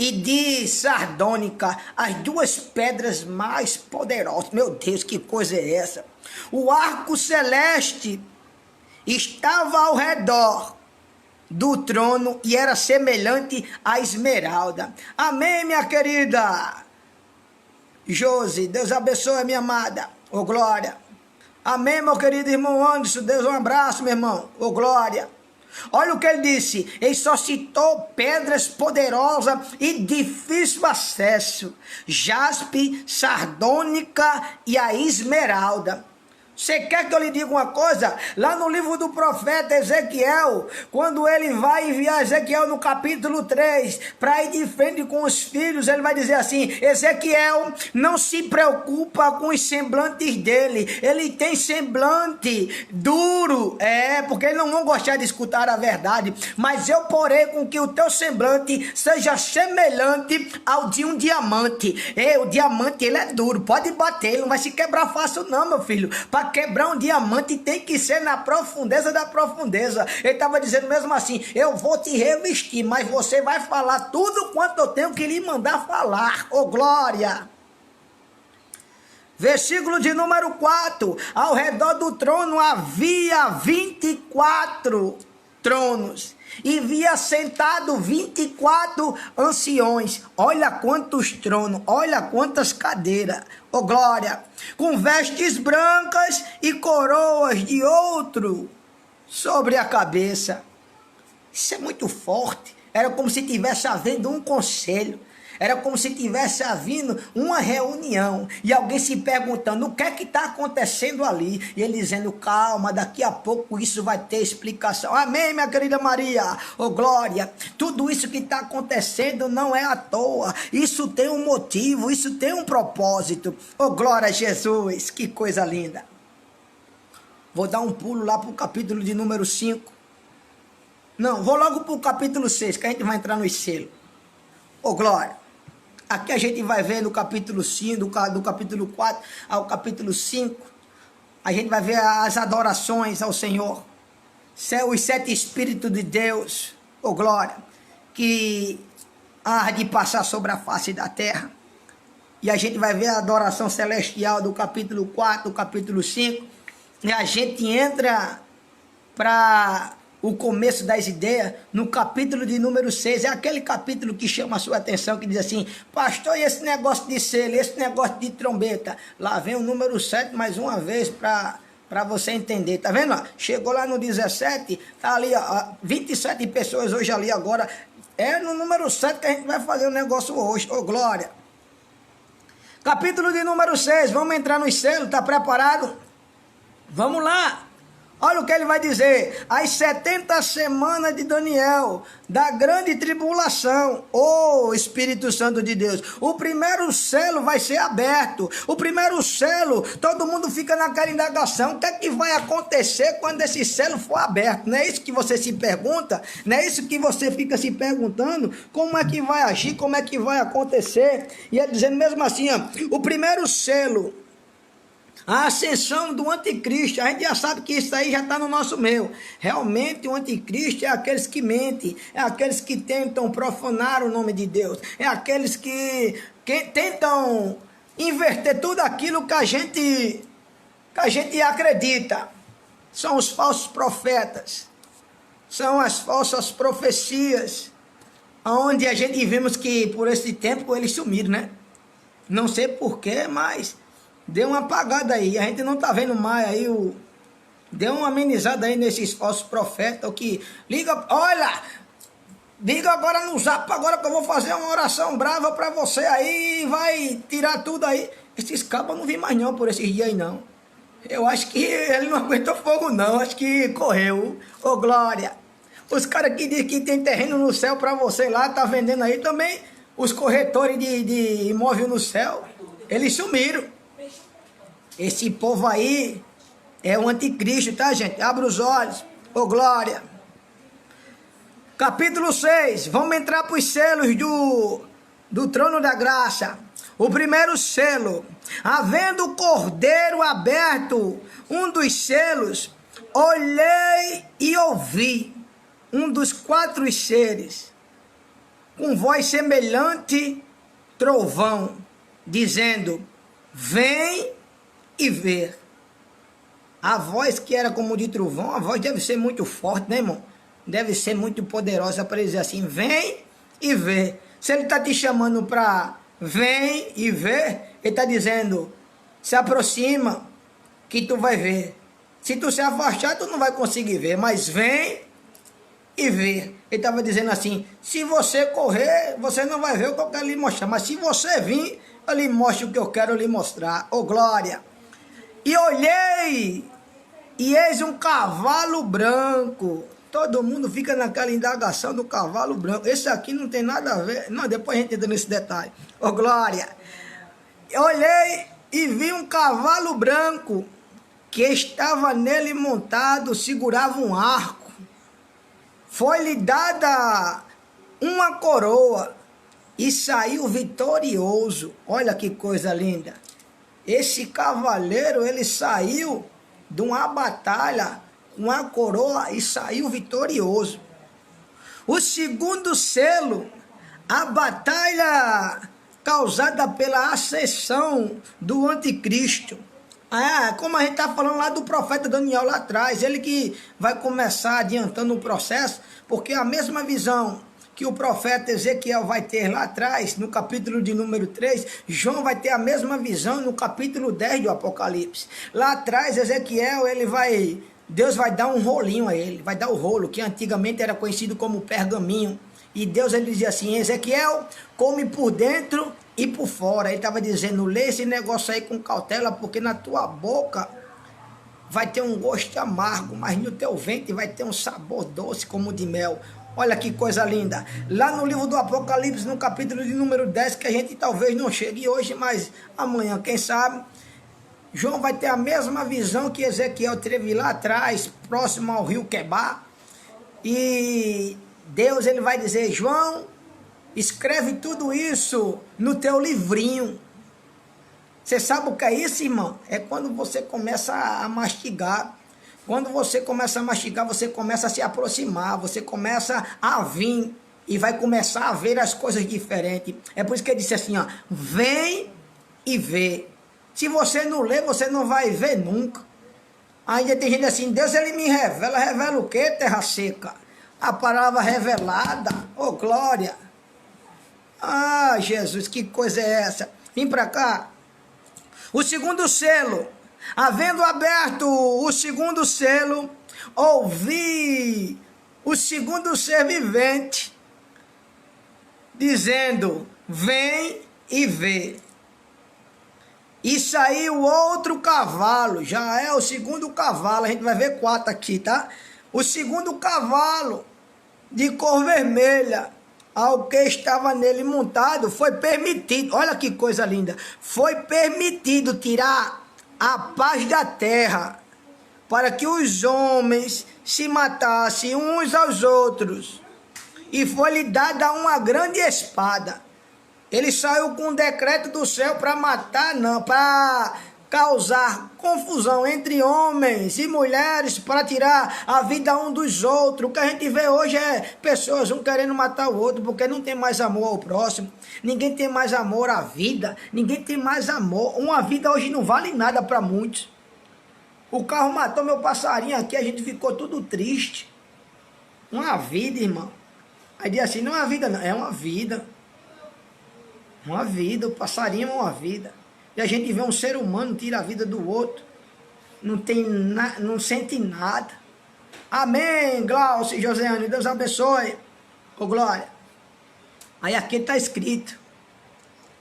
e de sardônica, as duas pedras mais poderosas. Meu Deus, que coisa é essa? O arco celeste estava ao redor do trono e era semelhante à esmeralda. Amém, minha querida Josi, Deus abençoe, minha amada. Ô, glória. Amém, meu querido irmão Anderson, Deus, um abraço, meu irmão. Ô, glória. Olha o que ele disse, ele só citou pedras poderosas e difícil acesso, jaspe, sardônica e a esmeralda. Você quer que eu lhe diga uma coisa? Lá no livro do profeta Ezequiel, quando ele vai enviar Ezequiel no capítulo 3, para ir de frente com os filhos, ele vai dizer assim, Ezequiel não se preocupa com os semblantes dele, ele tem semblante duro, porque eles não vão gostar de escutar a verdade, mas eu porei com que o teu semblante seja semelhante ao de um diamante. O diamante, ele é duro, pode bater, ele não vai se quebrar fácil não, meu filho. Para quebrar um diamante tem que ser na profundeza da profundeza. Ele estava dizendo mesmo assim, eu vou te revestir, mas você vai falar tudo quanto eu tenho que lhe mandar falar. Ô, glória! Versículo de número 4. Ao redor do trono havia 24 tronos e via sentado 24 anciões. Olha quantos tronos, olha quantas cadeiras. Oh, glória! Com vestes brancas e coroas de ouro sobre a cabeça. Isso é muito forte. Era como se estivesse havendo um conselho. Era como se estivesse havendo uma reunião e alguém se perguntando o que é que está acontecendo ali. E ele dizendo, calma, daqui a pouco isso vai ter explicação. Amém, minha querida Maria? Oh, glória! Tudo isso que está acontecendo não é à toa. Isso tem um motivo, isso tem um propósito. Oh, glória a Jesus! Que coisa linda! Vou dar um pulo lá para o capítulo de número 5. Não, vou logo para o capítulo 6, que a gente vai entrar nos selos. Oh, glória! Aqui a gente vai ver no capítulo 5, do capítulo 4 ao capítulo 5, a gente vai ver as adorações ao Senhor, os 7 Espíritos de Deus, oh glória, que há de passar sobre a face da terra. E a gente vai ver a adoração celestial do capítulo 4, do capítulo 5, e a gente entra para o começo das ideias, no capítulo de número 6, é aquele capítulo que chama a sua atenção, que diz assim, pastor, e esse negócio de selo, esse negócio de trombeta? Lá vem o número 7 mais uma vez para você entender, tá vendo? Chegou lá no 17, tá ali, ó, 27 pessoas hoje ali agora, é no número 7 que a gente vai fazer o negócio hoje, ô glória. Capítulo de número 6, vamos entrar nos selos, tá preparado? Vamos lá. Olha o que ele vai dizer, as 70 semanas de Daniel, da grande tribulação, ô Espírito Santo de Deus, o primeiro selo vai ser aberto, o primeiro selo, todo mundo fica naquela indagação, o que é que vai acontecer quando esse selo for aberto? Não é isso que você se pergunta? Não é isso que você fica se perguntando? Como é que vai agir, como é que vai acontecer? E ele dizendo mesmo assim, ó, o primeiro selo, a ascensão do anticristo, a gente já sabe que isso aí já está no nosso meio. Realmente o anticristo é aqueles que mentem, é aqueles que tentam profanar o nome de Deus, é aqueles que tentam inverter tudo aquilo que a gente acredita. São os falsos profetas, são as falsas profecias, onde a gente vimos que por esse tempo eles sumiram, né? Não sei porquê, mas deu uma apagada aí, a gente não tá vendo mais aí, deu uma amenizada aí nesses falsos profetas, que liga, olha, liga agora no zap, agora que eu vou fazer uma oração brava pra você aí, vai tirar tudo aí. Esses cabos não vêm mais não por esses dias aí não. Eu acho que ele não aguentou fogo não, acho que correu, ô glória. Os caras que dizem que tem terreno no céu pra você lá, tá vendendo aí também, os corretores de imóvel no céu, eles sumiram. Esse povo aí é o anticristo, tá, gente? Abra os olhos. Ô, glória. Capítulo 6. Vamos entrar para os selos do trono da graça. O primeiro selo. Havendo o cordeiro aberto, um dos selos, olhei e ouvi um dos 4 seres. com voz semelhante trovão, dizendo: vem e vê. A voz que era como de trovão, a voz deve ser muito forte, né, irmão? Deve ser muito poderosa para dizer assim: vem e vê. Se ele está te chamando para vem e vê, ele está dizendo: se aproxima, que tu vai ver. Se tu se afastar, tu não vai conseguir ver, mas vem e vê. Ele estava dizendo assim: se você correr, você não vai ver o que eu quero lhe mostrar, mas se você vir, eu lhe mostro o que eu quero lhe mostrar. Ô glória! E olhei, e eis um cavalo branco. Todo mundo fica naquela indagação do cavalo branco. Esse aqui não tem nada a ver. Não, depois a gente entra nesse detalhe. Ô glória! Eu olhei e vi um cavalo branco, que estava nele montado, segurava um arco. Foi-lhe dada uma coroa e saiu vitorioso. Olha que coisa linda. Esse cavaleiro, ele saiu de uma batalha com a coroa e saiu vitorioso. O segundo selo, a batalha causada pela ascensão do anticristo. Como a gente está falando lá do profeta Daniel lá atrás, ele que vai começar adiantando o processo, porque a mesma visão que o profeta Ezequiel vai ter lá atrás, no capítulo de número 3, João vai ter a mesma visão no capítulo 10 do Apocalipse. Lá atrás, Ezequiel, Deus vai dar um rolinho a ele, vai dar o rolo, que antigamente era conhecido como pergaminho. E Deus, ele dizia assim: Ezequiel, come por dentro e por fora. Ele estava dizendo: lê esse negócio aí com cautela, porque na tua boca vai ter um gosto amargo, mas no teu ventre vai ter um sabor doce como de mel. Olha que coisa linda. Lá no livro do Apocalipse, no capítulo de número 10, que a gente talvez não chegue hoje, mas amanhã, quem sabe, João vai ter a mesma visão que Ezequiel teve lá atrás, próximo ao rio Quebar. E Deus, ele vai dizer: João, escreve tudo isso no teu livrinho. Você sabe o que é isso, irmão? É quando você começa a mastigar. Quando você começa a mastigar, você começa a se aproximar, você começa a vir e vai começar a ver as coisas diferentes. É por isso que ele disse assim, ó: vem e vê. Se você não ler, você não vai ver nunca. Ainda tem gente assim: Deus, ele me revela. Revela o quê, terra seca? A palavra revelada. Oh, glória! Ah, Jesus, que coisa é essa? Vem para cá. O segundo selo. Havendo aberto o segundo selo, ouvi o segundo ser vivente dizendo: vem e vê. E saiu outro cavalo, já é o segundo cavalo, a gente vai ver 4 aqui, tá? O segundo cavalo de cor vermelha, ao que estava nele montado, foi permitido, olha que coisa linda, foi permitido tirar a paz da terra, para que os homens se matassem uns aos outros, e foi-lhe dada uma grande espada. Ele saiu com um decreto do céu para matar, não, para causar confusão entre homens e mulheres, para tirar a vida um dos outros. O que a gente vê hoje é pessoas um querendo matar o outro, porque não tem mais amor ao próximo, ninguém tem mais amor à vida, ninguém tem mais amor. Uma vida hoje não vale nada para muitos. O carro matou meu passarinho aqui, a gente ficou tudo triste. Uma vida, irmão. Aí diz assim: não é uma vida, não, é uma vida. Uma vida, o passarinho é uma vida. E a gente vê um ser humano tira a vida do outro. Não sente nada. Amém, Glaucio e Josiane, Deus abençoe. Ô glória. Aí aqui está escrito: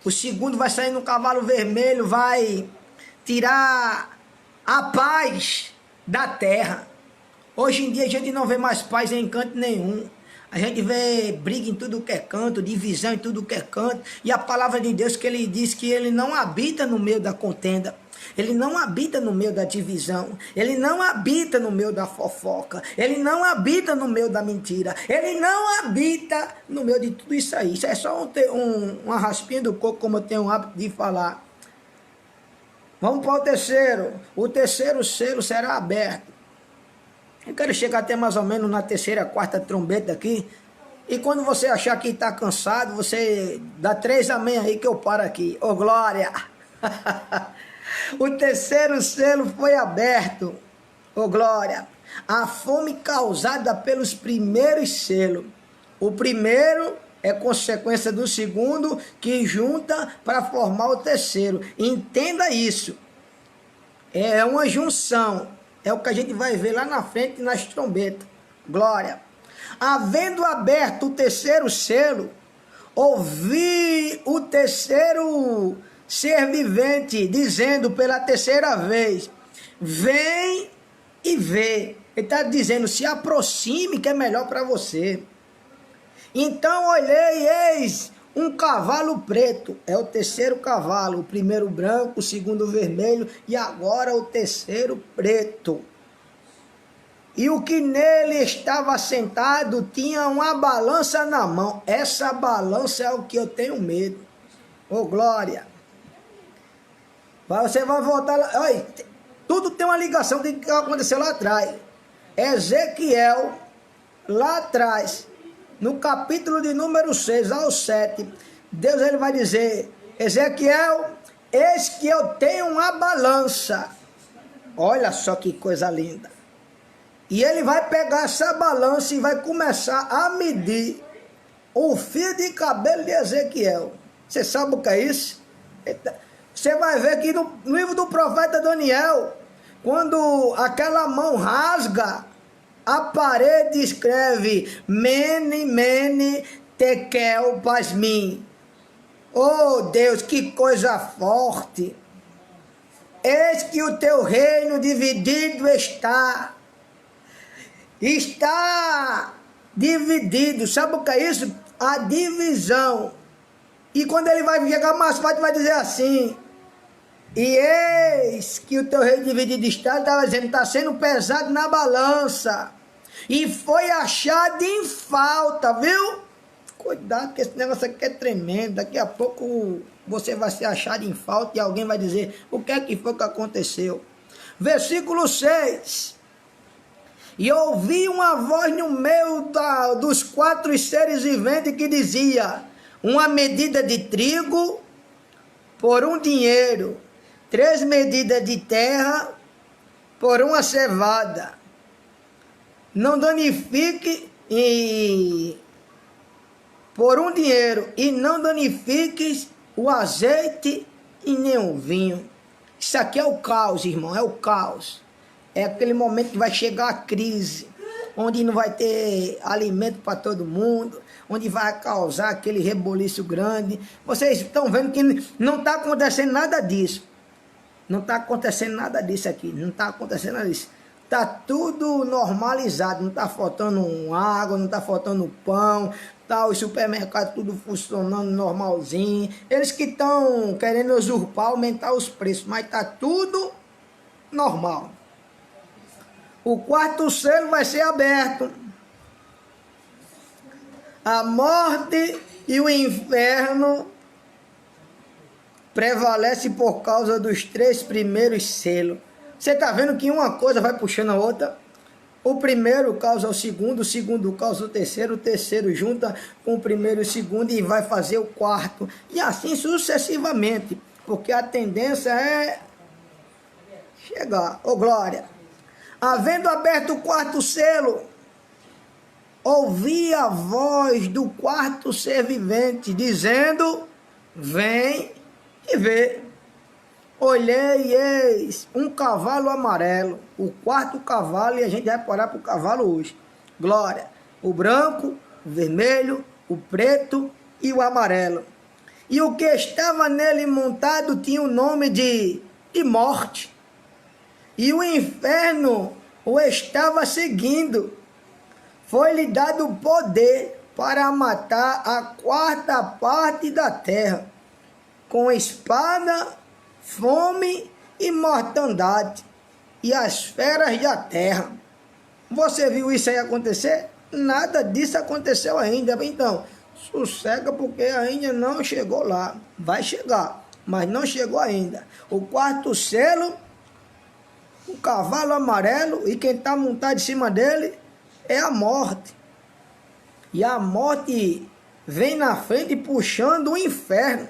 o segundo vai sair no cavalo vermelho, vai tirar a paz da terra. Hoje em dia a gente não vê mais paz em canto nenhum. A gente vê briga em tudo que é canto, divisão em tudo que é canto. E a palavra de Deus, que ele diz que ele não habita no meio da contenda. Ele não habita no meio da divisão. Ele não habita no meio da fofoca. Ele não habita no meio da mentira. Ele não habita no meio de tudo isso aí. Isso é só uma raspinha do coco, como eu tenho o hábito de falar. Vamos para o terceiro. O terceiro selo será aberto. Eu quero chegar até mais ou menos na terceira, quarta trombeta aqui, E quando você achar que está cansado, você dá 3 amém aí que eu paro aqui. Ô glória! O terceiro selo foi aberto. Ô glória! A fome causada pelos primeiros selos. O primeiro é consequência do segundo, que junta para formar o terceiro. Entenda isso. É uma junção. É o que a gente vai ver lá na frente nas trombetas. Glória! Havendo aberto o terceiro selo, ouvi o terceiro ser vivente dizendo pela terceira vez: vem e vê. Ele está dizendo: se aproxime que é melhor para você. Então olhei, eis um cavalo preto. É o terceiro cavalo. O primeiro branco, o segundo vermelho e agora o terceiro preto. E o que nele estava sentado tinha uma balança na mão. Essa balança é o que eu tenho medo. Ô glória! Você vai voltar lá. Olha, tudo tem uma ligação com o que aconteceu lá atrás. Ezequiel, lá atrás, no capítulo de número 6 ao 7, Deus ele vai dizer: Ezequiel, eis que eu tenho uma balança. Olha só que coisa linda. E ele vai pegar essa balança e vai começar a medir o fio de cabelo de Ezequiel. Você sabe o que é isso? Você vai ver que no livro do profeta Daniel, quando aquela mão rasga, a parede escreve: Mene, Mene, Tekel, Pasmim. Oh Deus, que coisa forte! Eis que o teu reino dividido está dividido. Sabe o que é isso? A divisão. E quando ele vai chegar mais forte, vai dizer assim: e eis que o teu reino dividido está, ele estava dizendo, está sendo pesado na balança. E foi achado em falta, viu? Cuidado que esse negócio aqui é tremendo. Daqui a pouco você vai ser achado em falta e alguém vai dizer: o que é que foi que aconteceu? Versículo 6. E ouvi uma voz no meio dos 4 seres viventes que dizia: uma medida de trigo por um dinheiro, 3 medidas de terra por uma cevada. Não danifique por um dinheiro, e não danifiques o azeite e nem o vinho. Isso aqui é o caos, irmão, é o caos. É aquele momento que vai chegar a crise, onde não vai ter alimento para todo mundo, onde vai causar aquele reboliço grande. Vocês estão vendo que não está acontecendo nada disso. Não está acontecendo nada disso aqui, não está acontecendo nada disso. Está tudo normalizado, não está faltando água, não está faltando pão, tá os supermercados tudo funcionando normalzinho. Eles que estão querendo usurpar, aumentar os preços, mas está tudo normal. O 4º selo vai ser aberto. A morte e o inferno prevalece por causa dos 3 primeiros selos. Você está vendo que uma coisa vai puxando a outra? O primeiro causa o segundo causa o terceiro junta com o primeiro e o segundo e vai fazer o 4º. E assim sucessivamente, porque a tendência é chegar. Ô glória! Havendo aberto o 4º selo, ouvi a voz do 4º ser vivente, dizendo: vem e vê. Olhei, eis um cavalo amarelo, o 4º cavalo, e a gente vai parar para o cavalo hoje. Glória! O branco, o vermelho, o preto e o amarelo. E o que estava nele montado tinha o nome de morte. E o inferno o estava seguindo. Foi-lhe dado poder para matar a 4ª parte da terra, com espada, fome e mortandade, e as feras da terra. Você viu isso aí acontecer? Nada disso aconteceu ainda. Então, sossega, porque ainda não chegou lá. Vai chegar, mas não chegou ainda. O 4º selo, o cavalo amarelo, e quem está montado em cima dele é a morte. E a morte vem na frente puxando o inferno.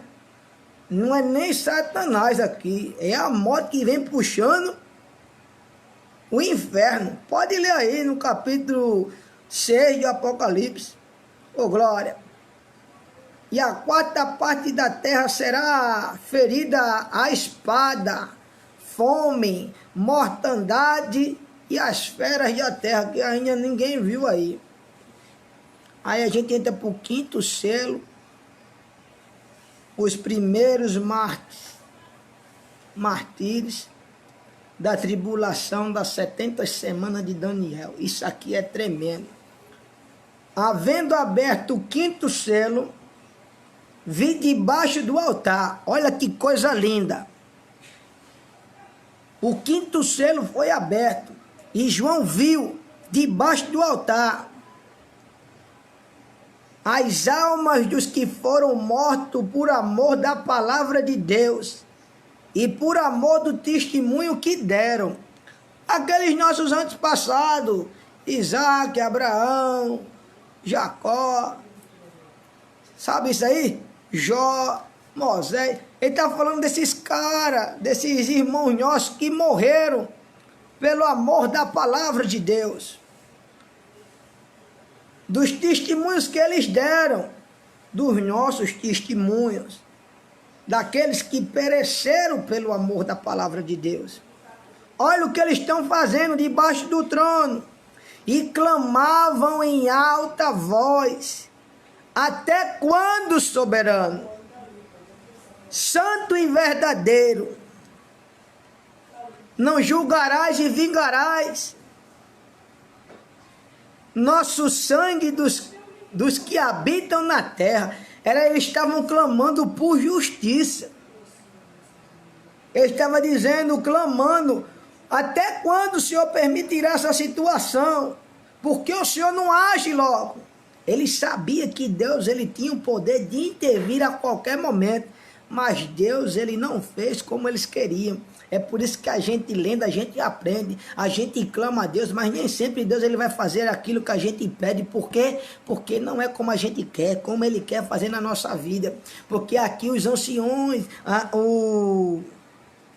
Não é nem Satanás aqui, é a morte que vem puxando o inferno. Pode ler aí no capítulo 6 do Apocalipse. Ô glória! E a quarta parte da terra será ferida à espada, fome, mortandade e as feras da terra, que ainda ninguém viu aí. Aí a gente entra para o quinto selo, os primeiros martírios da tribulação das 70 semanas de Daniel. Isso aqui é tremendo. Havendo aberto o quinto selo, vi debaixo do altar, olha que coisa linda. O quinto selo foi aberto e João viu debaixo do altar as almas dos que foram mortos por amor da palavra de Deus e por amor do testemunho que deram. Aqueles nossos antepassados, Isaac, Abraão, Jacó, sabe isso aí? Jó, Moisés. Ele está falando desses caras, desses irmãos nossos que morreram pelo amor da palavra de Deus. Dos testemunhos que eles deram, dos nossos testemunhos, daqueles que pereceram pelo amor da palavra de Deus. Olha o que eles estão fazendo debaixo do trono. E clamavam em alta voz: até quando, soberano, santo e verdadeiro, não julgarás e vingarás nosso sangue dos que habitam na terra? Eles estavam clamando por justiça. Ele estava dizendo, clamando: até quando o Senhor permitirá essa situação? Porque o Senhor não age logo. Ele sabia que Deus, ele tinha o poder de intervir a qualquer momento, mas Deus, ele não fez como eles queriam. É por isso que a gente lendo, a gente aprende, a gente clama a Deus, mas nem sempre Deus, ele vai fazer aquilo que a gente pede. Por quê? Porque não é como a gente quer, como ele quer fazer na nossa vida. Porque aqui os anciões,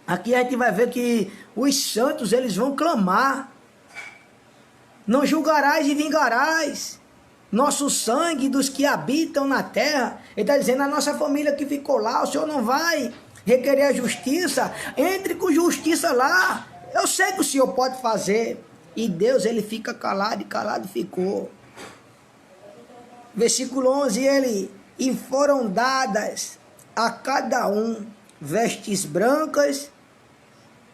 aqui a gente vai ver que os santos, eles vão clamar: não julgarás e vingarás nosso sangue dos que habitam na terra. Ele está dizendo, a nossa família que ficou lá, o Senhor não vai requerer a justiça? Entre com justiça lá. Eu sei que o Senhor pode fazer. E Deus, ele fica calado, e calado ficou. Versículo 11, e foram dadas a cada um vestes brancas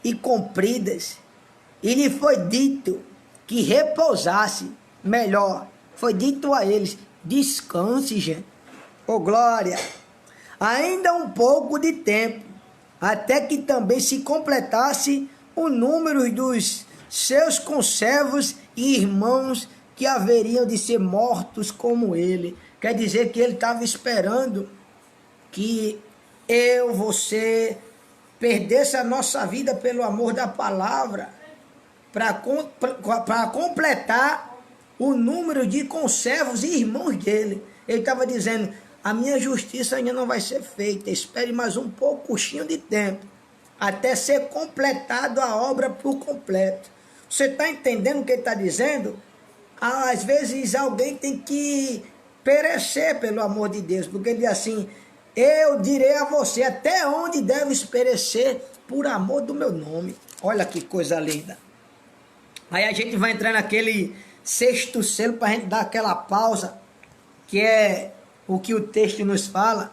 e compridas, e lhe foi dito que repousasse. Melhor, foi dito a eles: descanse, gente. Oh glória! Ainda um pouco de tempo, até que também se completasse o número dos seus conservos e irmãos que haveriam de ser mortos como ele. Quer dizer que ele estava esperando que eu, você, perdesse a nossa vida pelo amor da palavra, para completar o número de conservos e irmãos dele. Ele estava dizendo: a minha justiça ainda não vai ser feita, espere mais um pouquinho de tempo, até ser completado a obra por completo. Você está entendendo o que ele está dizendo? Às vezes alguém tem que perecer pelo amor de Deus, porque ele diz assim: eu direi a você até onde deves perecer por amor do meu nome. Olha que coisa linda. Aí a gente vai entrar naquele sexto selo para a gente dar aquela pausa, que é o que o texto nos fala.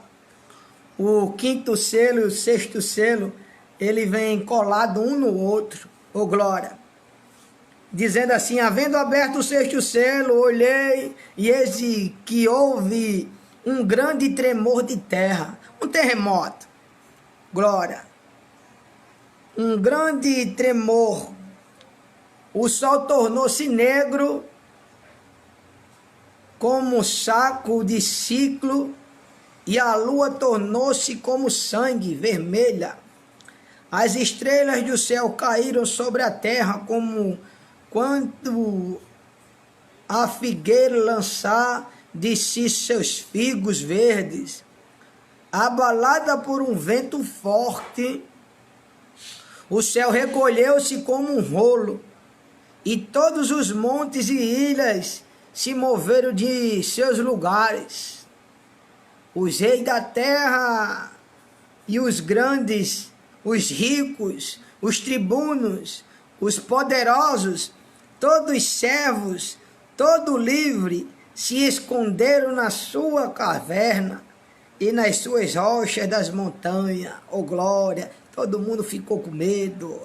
O quinto selo e o sexto selo, ele vem colado um no outro. Ô glória! Dizendo assim: havendo aberto o sexto selo, olhei, e eis que houve um grande tremor de terra, um terremoto. Glória! Um grande tremor. O sol tornou-se negro como saco de ciclo, e a lua tornou-se como sangue, vermelha. As estrelas do céu caíram sobre a terra como quando a figueira lançar de si seus figos verdes. Abalada por um vento forte, o céu recolheu-se como um rolo, e todos os montes e ilhas se moveram de seus lugares. Os reis da terra e os grandes, os ricos, os tribunos, os poderosos, todos servos, todo livre, se esconderam na sua caverna e nas suas rochas das montanhas. Oh glória! Todo mundo ficou com medo,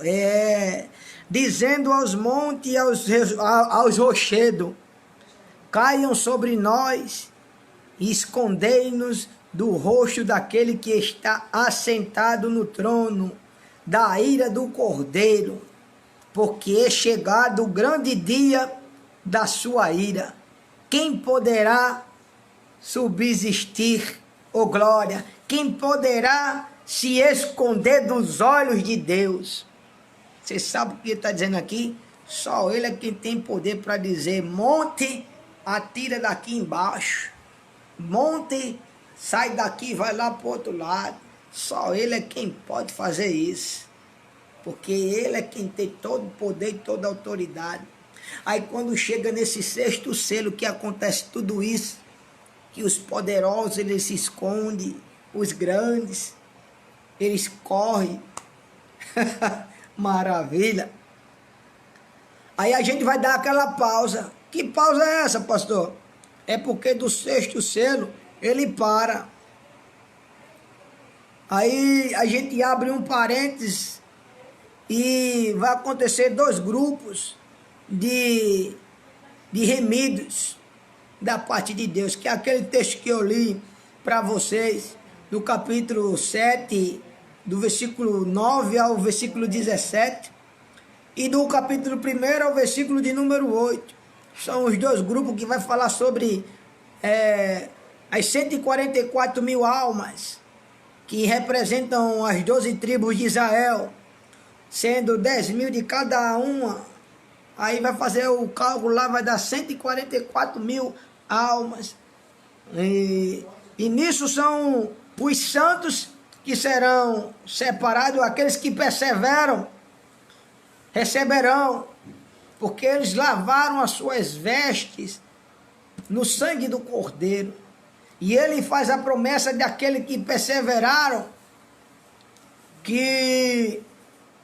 dizendo aos montes e aos rochedos, caiam sobre nós e escondei-nos do rosto daquele que está assentado no trono, da ira do Cordeiro, porque é chegado o grande dia da sua ira. Quem poderá subsistir, oh glória? Quem poderá se esconder dos olhos de Deus? Você sabe o que ele está dizendo aqui? Só ele é quem tem poder para dizer: monte, atira daqui embaixo. Monte, sai daqui, vai lá para o outro lado. Só ele é quem pode fazer isso. Porque ele é quem tem todo o poder e toda a autoridade. Aí quando chega nesse sexto selo que acontece tudo isso, que os poderosos eles se escondem, os grandes, eles correm. Maravilha. Aí a gente vai dar aquela pausa. Que pausa é essa, pastor? É porque do sexto selo ele para. Aí a gente abre um parênteses e vai acontecer dois grupos de remidos da parte de Deus, que é aquele texto que eu li para vocês, do capítulo 7, do versículo 9 ao versículo 17, e do capítulo 1 ao versículo de número 8. São os dois grupos que vai falar sobre as 144 mil almas, que representam as 12 tribos de Israel, sendo 10 mil de cada uma. Aí vai fazer o cálculo lá, vai dar 144 mil almas. E nisso são os santos que serão separados, aqueles que perseveram, receberão, porque eles lavaram as suas vestes no sangue do Cordeiro. E ele faz a promessa daqueles que perseveraram, que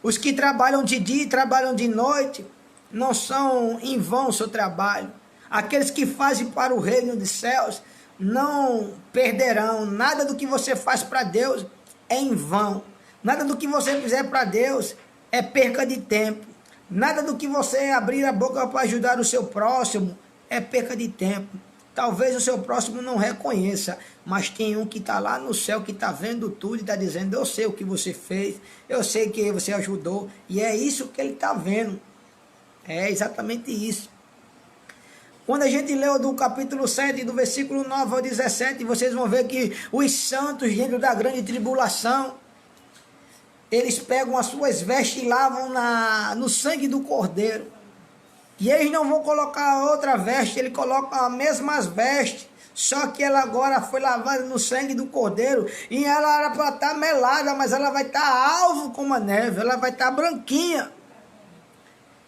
os que trabalham de dia e trabalham de noite, não são em vão o seu trabalho. Aqueles que fazem para o reino dos céus não perderão. Nada do que você faz para Deus é em vão. Nada do que você fizer para Deus é perca de tempo. Nada do que você abrir a boca para ajudar o seu próximo é perca de tempo. Talvez o seu próximo não reconheça, mas tem um que está lá no céu, que está vendo tudo e está dizendo: eu sei o que você fez, eu sei que você ajudou, e é isso que ele está vendo. É exatamente isso. Quando a gente leu do capítulo 7, do versículo 9 ao 17, vocês vão ver que os santos dentro da grande tribulação, eles pegam as suas vestes e lavam no sangue do Cordeiro. E eles não vão colocar outra veste, eles colocam as mesmas vestes, só que ela agora foi lavada no sangue do Cordeiro, e ela era para estar melada, mas ela vai estar alvo como a neve, ela vai estar branquinha.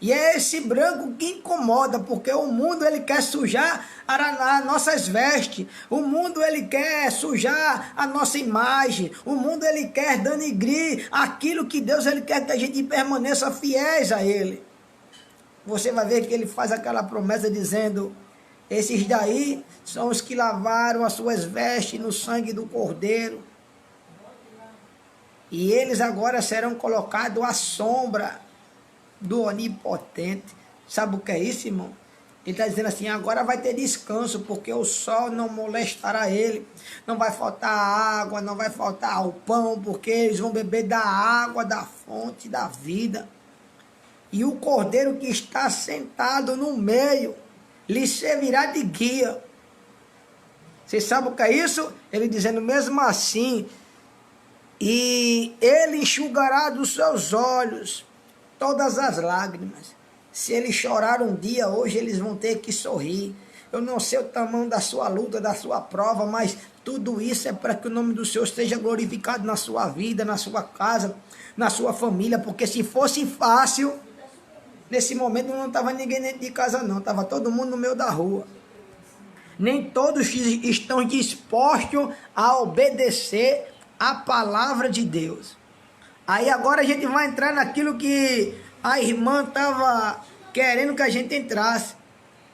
E é esse branco que incomoda, porque o mundo ele quer sujar as nossas vestes, o mundo ele quer sujar a nossa imagem, o mundo ele quer denigrir aquilo que Deus ele quer que a gente permaneça fiéis a ele. Você vai ver que ele faz aquela promessa dizendo: esses daí são os que lavaram as suas vestes no sangue do Cordeiro, e eles agora serão colocados à sombra do Onipotente. Sabe o que é isso, irmão? Ele está dizendo assim: agora vai ter descanso, porque o sol não molestará ele, não vai faltar água, não vai faltar o pão, porque eles vão beber da água, da fonte da vida. E o Cordeiro que está sentado no meio lhe servirá de guia. Você sabe o que é isso? Ele dizendo: mesmo assim, e ele enxugará dos seus olhos todas as lágrimas. Se eles choraram um dia, hoje eles vão ter que sorrir. eu não sei o tamanho da sua luta, da sua prova, mas tudo isso é para que o nome do Senhor seja glorificado na sua vida, na sua casa, na sua família, porque se fosse fácil, nesse momento não estava ninguém dentro de casa não, estava todo mundo no meio da rua. Nem todos estão dispostos a obedecer a palavra de Deus. Aí agora a gente vai entrar naquilo que a irmã estava querendo que a gente entrasse.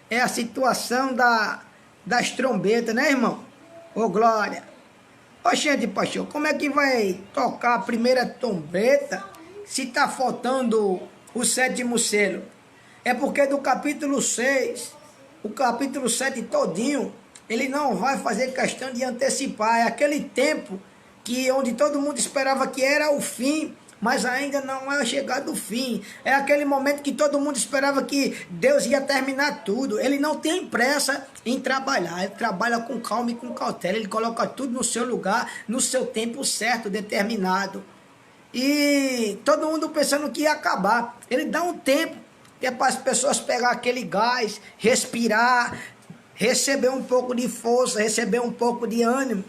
É a situação das trombetas, né, irmão? Ô, glória! Ô, gente, pastor, como é que vai tocar a primeira trombeta se está faltando o 7º selo? É porque do capítulo 6, o capítulo 7 todinho, ele não vai fazer questão de antecipar. É aquele tempo onde todo mundo esperava que era o fim, mas ainda não é a chegada do fim. É aquele momento que todo mundo esperava que Deus ia terminar tudo. Ele não tem pressa em trabalhar, ele trabalha com calma e com cautela, ele coloca tudo no seu lugar, no seu tempo certo, determinado. E todo mundo pensando que ia acabar. Ele dá um tempo, que é para as pessoas pegar aquele gás, respirar, receber um pouco de força, receber um pouco de ânimo.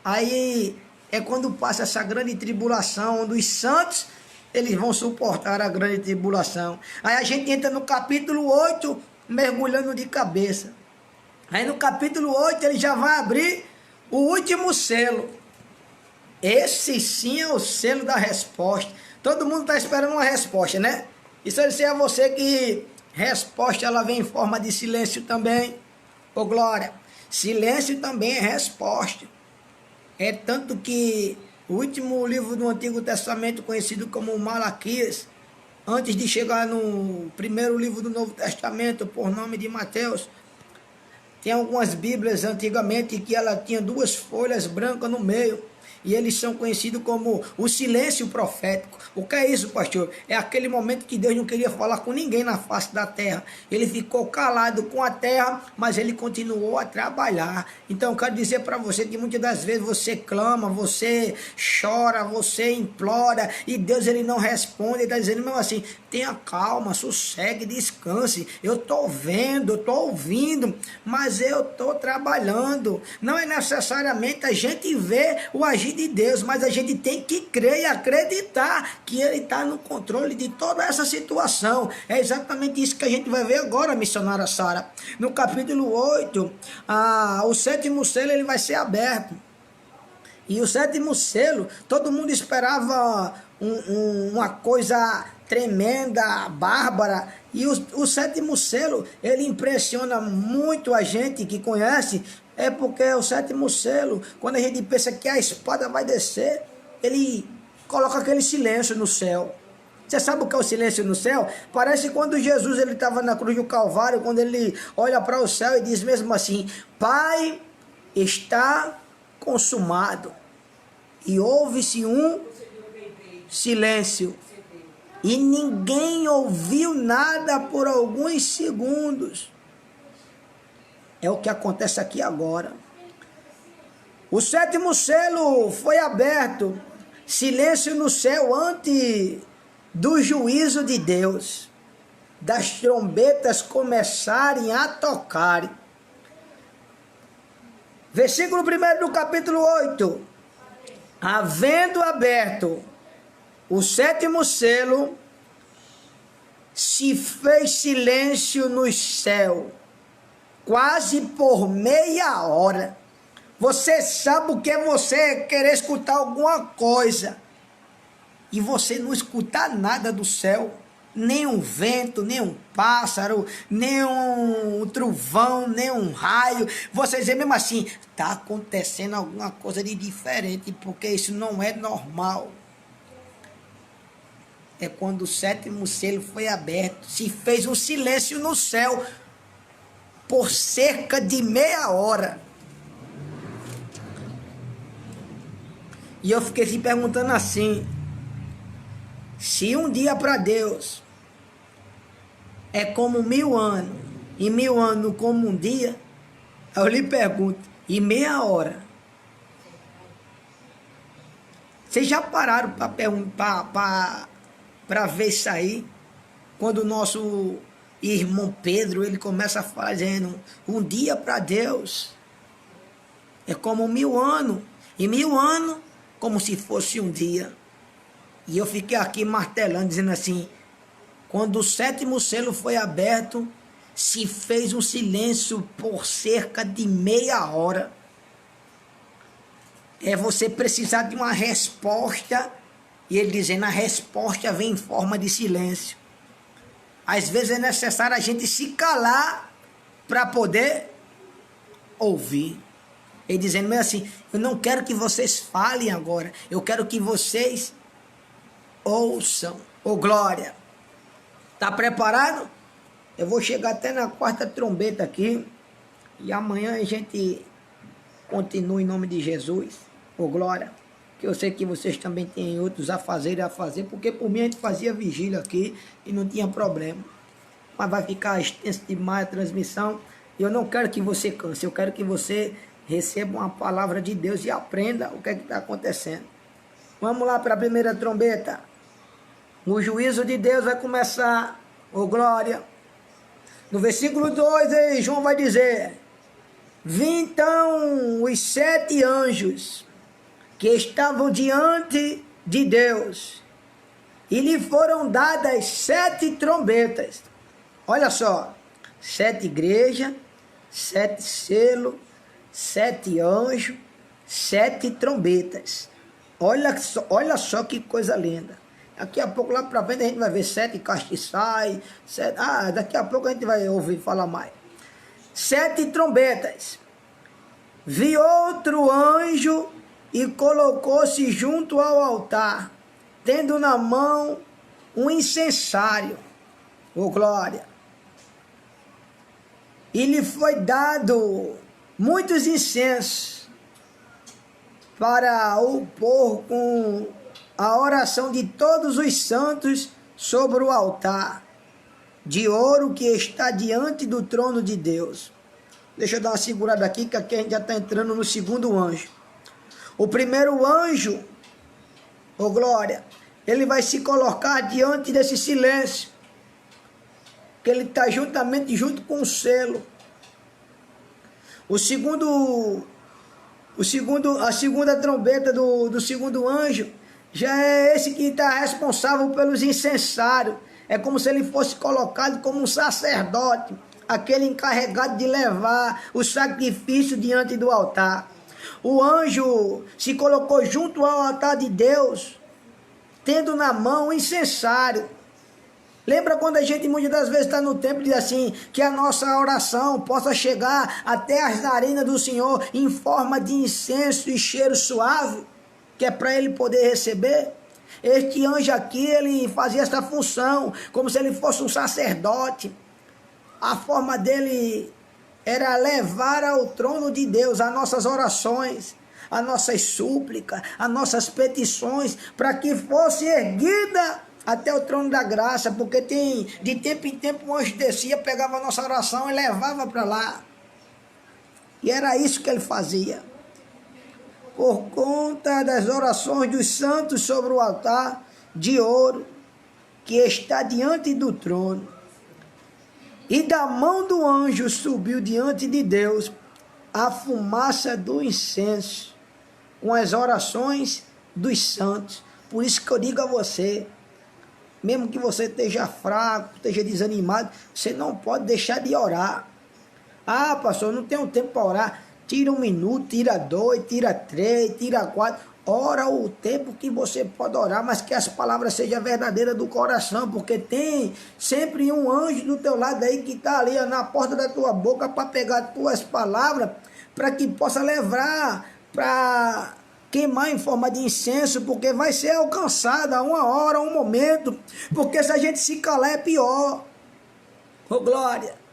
Aí é quando passa essa grande tribulação, onde os santos, eles vão suportar a grande tribulação. Aí a gente entra no capítulo 8, mergulhando de cabeça. Aí no capítulo 8 ele já vai abrir o último selo. Esse sim é o selo da resposta. Todo mundo está esperando uma resposta, né? Isso eu disse a você que resposta ela vem em forma de silêncio também. Ô glória, silêncio também é resposta. É tanto que o último livro do Antigo Testamento, conhecido como Malaquias, antes de chegar no primeiro livro do Novo Testamento, por nome de Mateus, tem algumas Bíblias antigamente que ela tinha 2 folhas brancas no meio. E eles são conhecidos como o silêncio profético. O que é isso, pastor? É aquele momento que Deus não queria falar com ninguém na face da terra. Ele ficou calado com a terra, mas ele continuou a trabalhar. Então eu quero dizer para você que muitas das vezes você clama, você chora, você implora, e Deus ele não responde. Ele está dizendo mesmo assim, tenha calma, sossegue, descanse. Eu estou vendo, eu estou ouvindo, mas eu estou trabalhando. Não é necessariamente a gente ver o agir de Deus, mas a gente tem que crer e acreditar que Ele está no controle de toda essa situação. É exatamente isso que a gente vai ver agora, missionária Sara. No capítulo 8, o 7º selo ele vai ser aberto. E o 7º selo, todo mundo esperava uma coisa tremenda, bárbara. E o 7º selo, ele impressiona muito a gente que conhece. É porque o 7º selo, quando a gente pensa que a espada vai descer, ele coloca aquele silêncio no céu. Você sabe o que é o silêncio no céu? Parece quando Jesus estava na cruz do Calvário, quando ele olha para o céu e diz mesmo assim, Pai, está consumado. E houve-se um silêncio. E ninguém ouviu nada por alguns segundos. É o que acontece aqui agora. O 7º selo foi aberto. Silêncio no céu antes do juízo de Deus. Das trombetas começarem a tocar. Versículo 1 do capítulo 8. Havendo aberto o 7º selo, se fez silêncio no céu. Quase por meia hora. Você sabe o que é você querer escutar alguma coisa e você não escutar nada do céu, nem um vento, nem um pássaro, nem um trovão, nem um raio. Você dizer mesmo assim, está acontecendo alguma coisa de diferente, porque isso não é normal. É quando o 7º selo foi aberto, se fez um silêncio no céu, por cerca de meia hora. E eu fiquei se perguntando assim, se um dia para Deus é como 1000 anos, e 1000 anos como um dia, eu lhe pergunto, e meia hora? Vocês já pararam para ver isso aí? Quando o nosso E irmão Pedro, ele começa a falar, dizendo, um dia para Deus é como 1000 anos, e 1000 anos como se fosse um dia. E eu fiquei aqui martelando, dizendo assim, quando o 7º selo foi aberto, se fez um silêncio por cerca de meia hora. É você precisar de uma resposta, e ele dizendo, a resposta vem em forma de silêncio. Às vezes é necessário a gente se calar para poder ouvir. Ele dizendo mesmo assim, eu não quero que vocês falem agora, eu quero que vocês ouçam. Ô glória, tá preparado? Eu vou chegar até na 4ª trombeta aqui, e amanhã a gente continua em nome de Jesus. Ô glória, que eu sei que vocês também têm outros a fazer, porque por mim a gente fazia vigília aqui e não tinha problema. Mas vai ficar extenso demais a transmissão, e eu não quero que você canse, eu quero que você receba uma palavra de Deus e aprenda o que é que está acontecendo. Vamos lá para a 1ª trombeta. O juízo de Deus vai começar, ô glória. No versículo 2, aí, João vai dizer, vi então os 7 anjos que estavam diante de Deus, e lhe foram dadas 7 trombetas. Olha só, 7 igrejas, 7 selos, 7 anjos, 7 trombetas. Olha só que coisa linda. Daqui a pouco, lá para frente, a gente vai ver 7 castiçais. Daqui a pouco a gente vai ouvir falar mais. 7 trombetas. Vi outro anjo e colocou-se junto ao altar, tendo na mão um incensário. Ô glória! E lhe foi dado muitos incensos para o pôr com a oração de todos os santos sobre o altar de ouro que está diante do trono de Deus. Deixa eu dar uma segurada aqui, que aqui a gente já está entrando no 2º anjo. O primeiro anjo, ô glória, ele vai se colocar diante desse silêncio, que ele está junto com o selo. A segunda trombeta do 2º anjo já é esse que está responsável pelos incensários. É como se ele fosse colocado como um sacerdote, aquele encarregado de levar o sacrifício diante do altar. O anjo se colocou junto ao altar de Deus, tendo na mão o incensário. Lembra quando a gente muitas das vezes está no templo e diz assim, que a nossa oração possa chegar até as narinas do Senhor em forma de incenso e cheiro suave, que é para ele poder receber? Este anjo aqui, ele fazia essa função, como se ele fosse um sacerdote. A forma dele era levar ao trono de Deus as nossas orações, as nossas súplicas, as nossas petições, para que fosse erguida até o trono da graça, porque de tempo em tempo o anjo descia, pegava a nossa oração e levava para lá. E era isso que ele fazia. Por conta das orações dos santos sobre o altar de ouro que está diante do trono. E da mão do anjo subiu diante de Deus a fumaça do incenso, com as orações dos santos. Por isso que eu digo a você, mesmo que você esteja fraco, esteja desanimado, você não pode deixar de orar. Ah, pastor, eu não tenho tempo para orar. Tira 1 minuto, tira 2, tira 3, tira 4. Ora o tempo que você pode orar, mas que as palavras sejam verdadeiras do coração, porque tem sempre um anjo do teu lado aí que está ali na porta da tua boca para pegar as tuas palavras, para que possa levar para queimar em forma de incenso, porque vai ser alcançada uma hora, um momento, porque se a gente se calar é pior. Ô glória!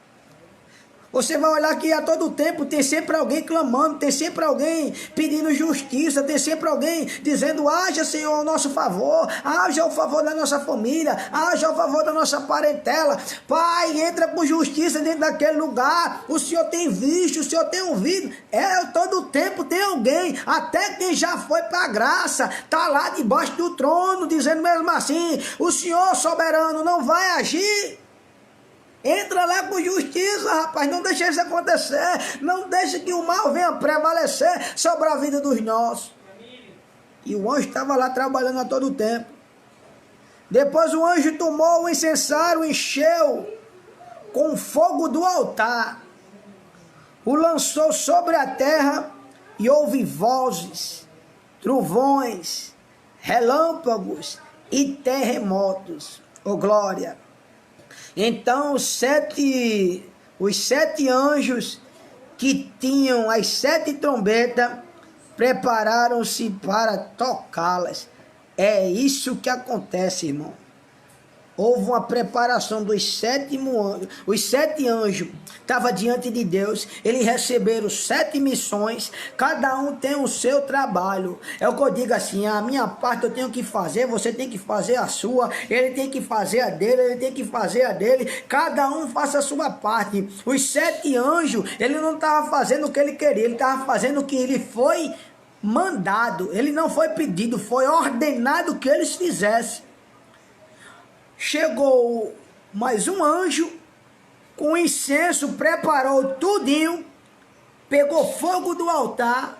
Você vai olhar que a todo tempo tem sempre alguém clamando, tem sempre alguém pedindo justiça, tem sempre alguém dizendo, haja, Senhor, ao nosso favor, haja ao favor da nossa família, haja ao favor da nossa parentela. Pai, entra com justiça dentro daquele lugar, o Senhor tem visto, o Senhor tem ouvido. Todo tempo tem alguém, até quem já foi para a graça, está lá debaixo do trono, dizendo mesmo assim, o Senhor soberano não vai agir. Entra lá com justiça, rapaz. Não deixe isso acontecer. Não deixe que o mal venha prevalecer sobre a vida dos nossos. E o anjo estava lá trabalhando a todo tempo. Depois o anjo tomou o incensário, encheu com fogo do altar, o lançou sobre a terra e houve vozes, trovões, relâmpagos e terremotos. Oh glória! Então os sete anjos que tinham as 7 trombetas prepararam-se para tocá-las. É isso que acontece, irmão. Houve uma preparação dos 7 anjos. Os 7 anjos estavam diante de Deus. Eles receberam 7 missões. Cada um tem o seu trabalho. É o que eu digo assim: a minha parte eu tenho que fazer, você tem que fazer a sua. Ele tem que fazer a dele, ele tem que fazer a dele. Cada um faça a sua parte. Os 7 anjos, ele não estava fazendo o que ele queria. Ele estava fazendo o que ele foi mandado. Ele não foi pedido, foi ordenado que eles fizessem. Chegou mais um anjo com incenso, preparou tudinho, pegou fogo do altar,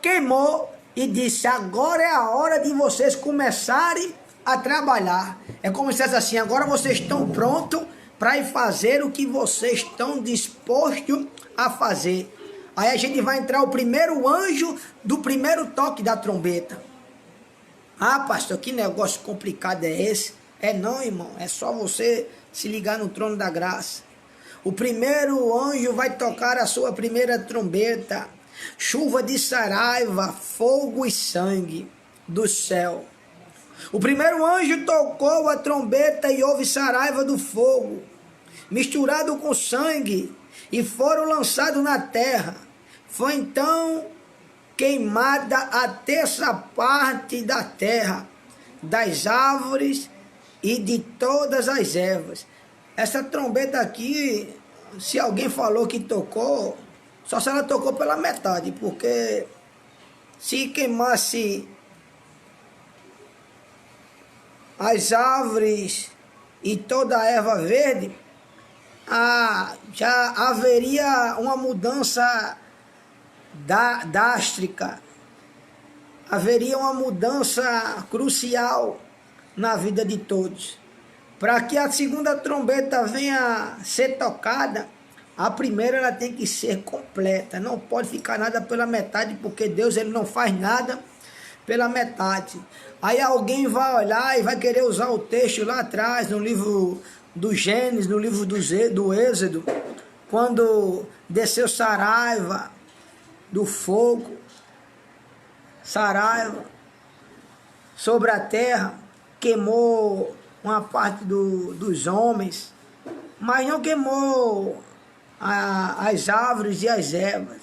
queimou e disse: agora é a hora de vocês começarem a trabalhar. É como se fosse assim: agora vocês estão prontos para ir fazer o que vocês estão dispostos a fazer. Aí a gente vai entrar o primeiro anjo do primeiro toque da trombeta. Ah, pastor, que negócio complicado é esse? É não, irmão, é só você se ligar no trono da graça. O primeiro anjo vai tocar a sua primeira trombeta. Chuva de saraiva, fogo e sangue do céu. O primeiro anjo tocou a trombeta e houve saraiva do fogo, misturado com sangue, e foram lançados na terra. Foi então queimada a 3ª parte da terra, das árvores e de todas as ervas. Essa trombeta aqui, se alguém falou que tocou, só se ela tocou pela metade, porque se queimasse as árvores e toda a erva verde, já haveria uma mudança drástica, haveria uma mudança crucial na vida de todos. Para que a segunda trombeta venha ser tocada, a primeira ela tem que ser completa, não pode ficar nada pela metade, porque Deus ele não faz nada pela metade. Aí alguém vai olhar e vai querer usar o texto lá atrás, no livro do Gênesis, no livro do Êxodo, quando desceu saraiva do fogo, saraiva sobre a terra, queimou uma parte dos homens, mas não queimou as árvores e as ervas.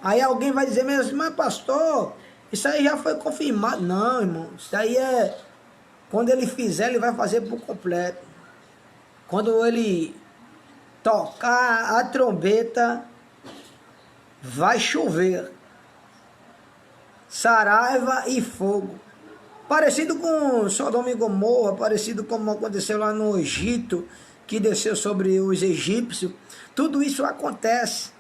Aí alguém vai dizer mesmo: mas pastor, isso aí já foi confirmado. Não, irmão, isso aí é, quando ele fizer, ele vai fazer por completo. Quando ele tocar a trombeta, vai chover saraiva e fogo. Parecido com Sodoma e Gomorra, parecido como aconteceu lá no Egito, que desceu sobre os egípcios. Tudo isso acontece.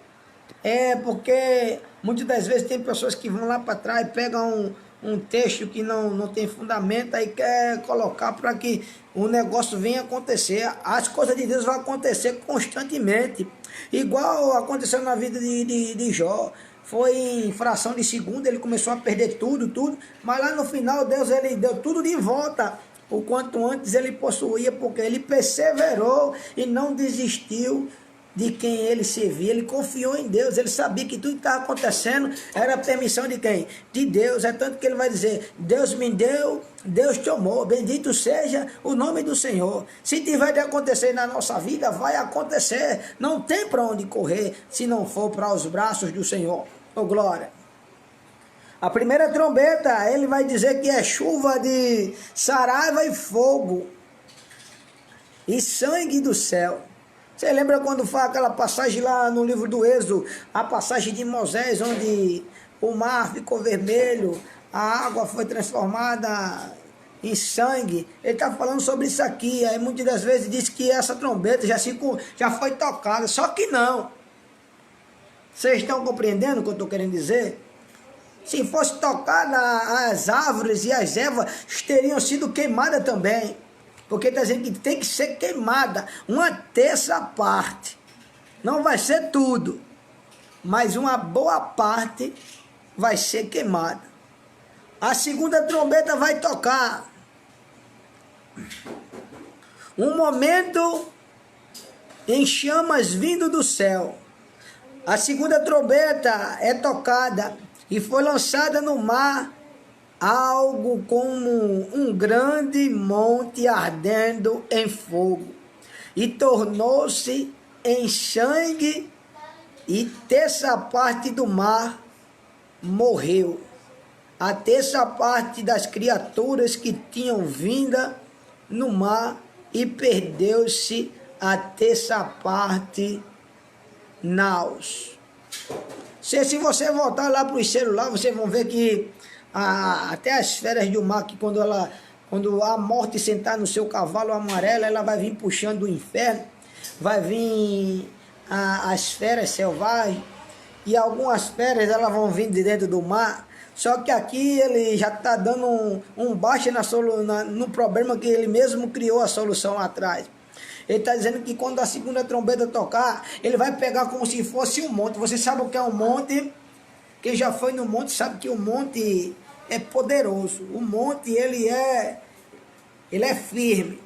É porque muitas das vezes tem pessoas que vão lá para trás, pegam um texto que não tem fundamento, aí quer colocar para que o negócio venha acontecer. As coisas de Deus vão acontecer constantemente. Igual aconteceu na vida de Jó. Foi em fração de segundo, ele começou a perder tudo, mas lá no final Deus ele deu tudo de volta, o quanto antes ele possuía, porque ele perseverou e não desistiu de quem ele servia. Ele confiou em Deus, ele sabia que tudo que estava acontecendo era permissão de quem? De Deus. É tanto que ele vai dizer: Deus me deu, Deus tomou, bendito seja o nome do Senhor. Se tiver de acontecer na nossa vida, vai acontecer. Não tem para onde correr se não for para os braços do Senhor. Oh glória! A primeira trombeta, ele vai dizer que é chuva de saraiva e fogo e sangue do céu. Você lembra quando foi aquela passagem lá no livro do Êxodo, a passagem de Moisés, onde o mar ficou vermelho, a água foi transformada em sangue. Ele está falando sobre isso aqui. Aí muitas das vezes diz que essa trombeta já foi tocada. Só que não. Vocês estão compreendendo o que eu estou querendo dizer? Se fosse tocada, as árvores e as ervas teriam sido queimadas também. Porque está dizendo que tem que ser queimada uma terça parte. Não vai ser tudo, mas uma boa parte vai ser queimada. A segunda trombeta vai tocar. Um momento em chamas vindo do céu. A segunda trombeta é tocada e foi lançada no mar algo como um grande monte ardendo em fogo, e tornou-se em sangue, e terça parte do mar morreu. A terça parte das criaturas que tinham vinda no mar, e perdeu-se a terça parte naus. Se você voltar lá para o celular, vocês vão ver que até as feras do mar, que quando a morte sentar no seu cavalo amarelo, ela vai vir puxando o inferno, vai vir as feras selvagens, e algumas feras elas vão vir de dentro do mar. Só que aqui ele já está dando um baixo no problema que ele mesmo criou a solução lá atrás. Ele está dizendo que quando a segunda trombeta tocar, ele vai pegar como se fosse um monte. Você sabe o que é um monte? Quem já foi no monte sabe que o monte é poderoso. O monte, ele é firme.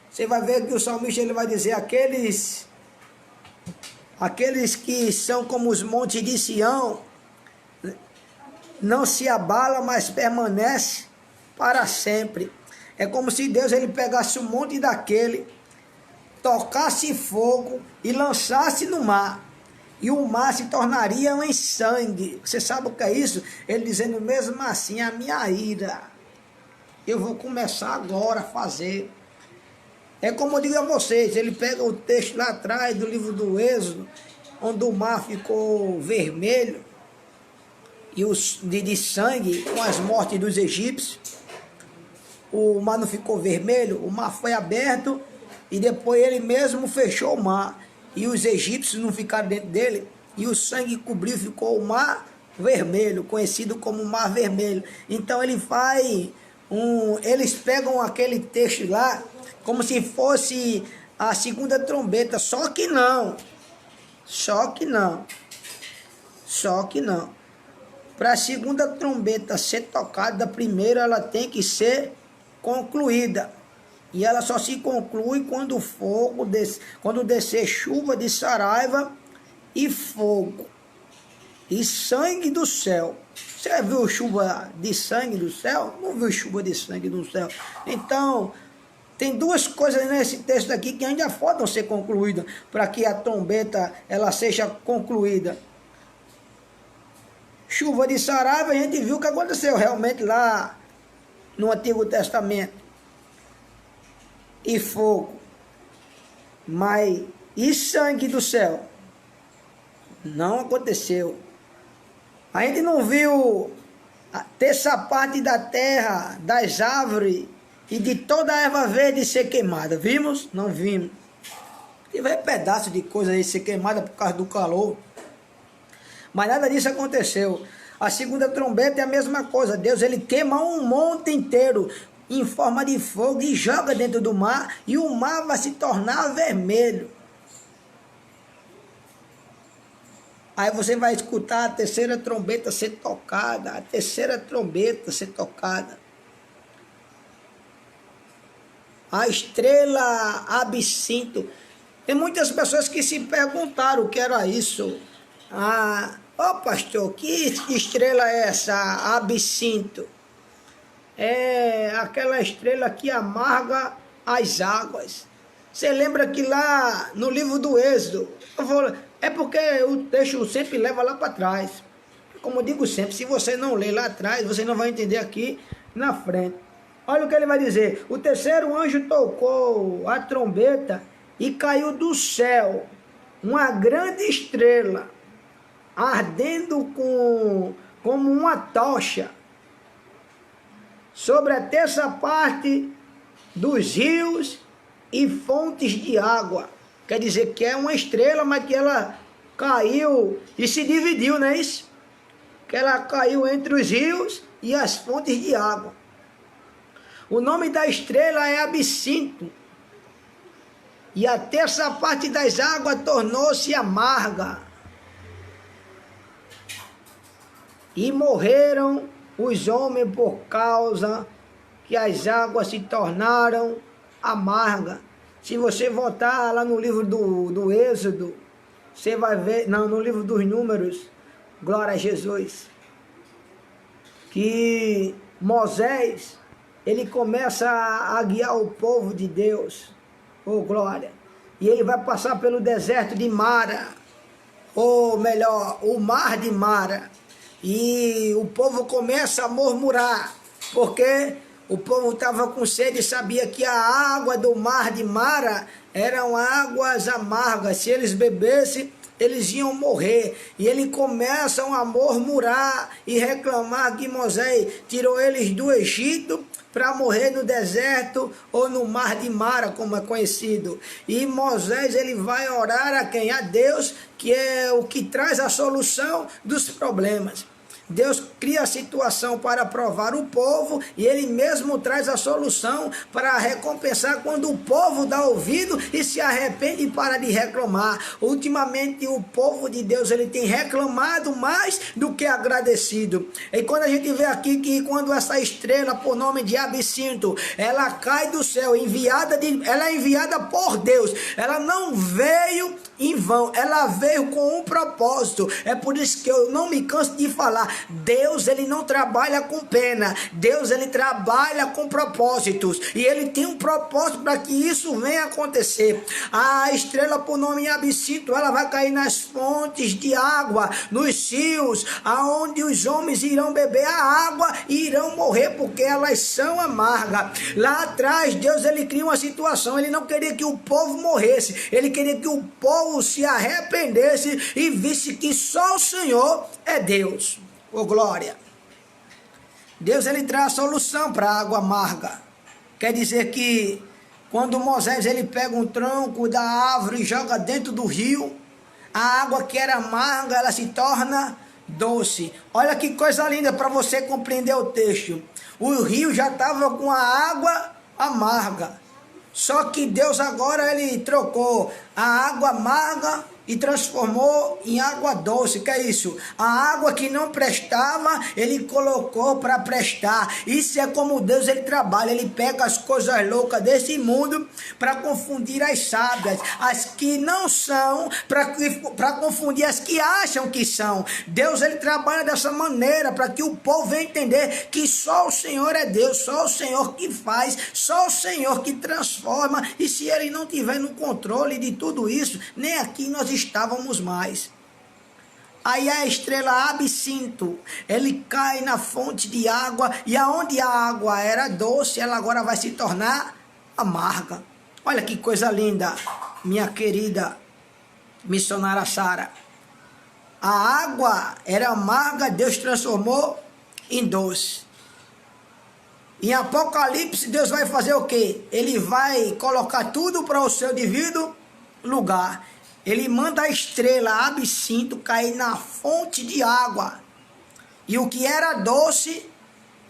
Você vai ver que o salmista ele vai dizer: aqueles que são como os montes de Sião, não se abala, mas permanece para sempre. É como se Deus ele pegasse um monte daquele, tocasse fogo e lançasse no mar, e o mar se tornaria em sangue. Você sabe o que é isso? Ele dizendo: mesmo assim, a minha ira, eu vou começar agora a fazer. É como eu digo a vocês, ele pega o texto lá atrás do livro do Êxodo, onde o mar ficou vermelho, e de sangue, com as mortes dos egípcios. O mar não ficou vermelho, o mar foi aberto, e depois ele mesmo fechou o mar, e os egípcios não ficaram dentro dele, e o sangue cobriu, ficou o mar vermelho, conhecido como mar vermelho. Então ele eles pegam aquele texto lá, como se fosse a segunda trombeta, só que não. Para a segunda trombeta ser tocada, primeiro ela tem que ser concluída. E ela só se conclui quando o fogo quando descer chuva de saraiva e fogo e sangue do céu. Você viu chuva de sangue do céu? Não viu chuva de sangue do céu. Então, tem duas coisas nesse texto aqui que ainda faltam ser concluídas para que a trombeta ela seja concluída. Chuva de saraiva, a gente viu o que aconteceu realmente lá no Antigo Testamento. E fogo. Mas e sangue do céu? Não aconteceu. A gente não viu a terça parte da terra, das árvores e de toda a erva verde ser queimada. Vimos? Não vimos. Tiver pedaço de coisa aí ser queimada por causa do calor. Mas nada disso aconteceu. A segunda trombeta é a mesma coisa. Deus ele queima um monte inteiro em forma de fogo e joga dentro do mar, e o mar vai se tornar vermelho. Aí você vai escutar a terceira trombeta ser tocada, a terceira trombeta ser tocada. A estrela absinto. Tem muitas pessoas que se perguntaram o que era isso. Pastor, que estrela é essa, absinto? É aquela estrela que amarga as águas. Você lembra que lá no livro do Êxodo, é porque o texto sempre leva lá para trás. Como eu digo sempre, se você não ler lá atrás, você não vai entender aqui na frente. Olha o que ele vai dizer: o terceiro anjo tocou a trombeta e caiu do céu uma grande estrela, ardendo como uma tocha, sobre a terça parte dos rios e fontes de água. Quer dizer que é uma estrela, mas que ela caiu e se dividiu, não é isso? Que ela caiu entre os rios e as fontes de água. O nome da estrela é Absinto. E a terça parte das águas tornou-se amarga. E morreram os homens por causa que as águas se tornaram amargas. Se você voltar lá no livro do Êxodo, você vai ver, não, no livro dos Números, glória a Jesus, que Moisés, ele começa a guiar o povo de Deus, oh glória, e ele vai passar pelo deserto de Mara, ou melhor, o mar de Mara, e o povo começa a murmurar, porque o povo estava com sede e sabia que a água do mar de Mara eram águas amargas. Se eles bebessem, eles iam morrer. E eles começam a murmurar e reclamar que Moisés tirou eles do Egito para morrer no deserto ou no mar de Mara, como é conhecido. E Moisés, ele vai orar a quem? A Deus, que é o que traz a solução dos problemas. Deus cria a situação para provar o povo e ele mesmo traz a solução para recompensar quando o povo dá ouvido e se arrepende e para de reclamar. Ultimamente o povo de Deus, ele tem reclamado mais do que agradecido. E quando a gente vê aqui que quando essa estrela por nome de Absinto, ela cai do céu, ela é enviada por Deus, ela não veio em vão, ela veio com um propósito. É por isso que eu não me canso de falar, Deus, ele não trabalha com pena, Deus, ele trabalha com propósitos, e ele tem um propósito para que isso venha acontecer. A estrela por nome Absinto, ela vai cair nas fontes de água, nos rios, aonde os homens irão beber a água e irão morrer, porque elas são amargas. Lá atrás, Deus, ele cria uma situação, ele não queria que o povo morresse, ele queria que o povo se arrependesse e visse que só o Senhor é Deus. Oh glória! Deus, ele traz a solução para a água amarga. Quer dizer que quando Moisés, ele pega um tronco da árvore e joga dentro do rio, a água que era amarga, ela se torna doce. Olha que coisa linda para você compreender o texto. O rio já estava com a água amarga. Só que Deus agora, ele trocou a água amarga e transformou em água doce. Que é isso? A água que não prestava, ele colocou para prestar. Isso é como Deus, ele trabalha. Ele pega as coisas loucas desse mundo para confundir as sábias, as que não são, para confundir as que acham que são. Deus, ele trabalha dessa maneira para que o povo venha entender que só o Senhor é Deus, só o Senhor que faz, só o Senhor que transforma. E se ele não tiver no controle de tudo isso, nem aqui nós estávamos mais. Aí a estrela Absinto, ele cai na fonte de água, e aonde a água era doce, ela agora vai se tornar amarga. Olha que coisa linda, minha querida missionária Sara. A água era amarga, Deus transformou em doce. Em Apocalipse, Deus vai fazer o quê? Ele vai colocar tudo para o seu devido lugar. Ele manda a estrela Absinto cair na fonte de água. E o que era doce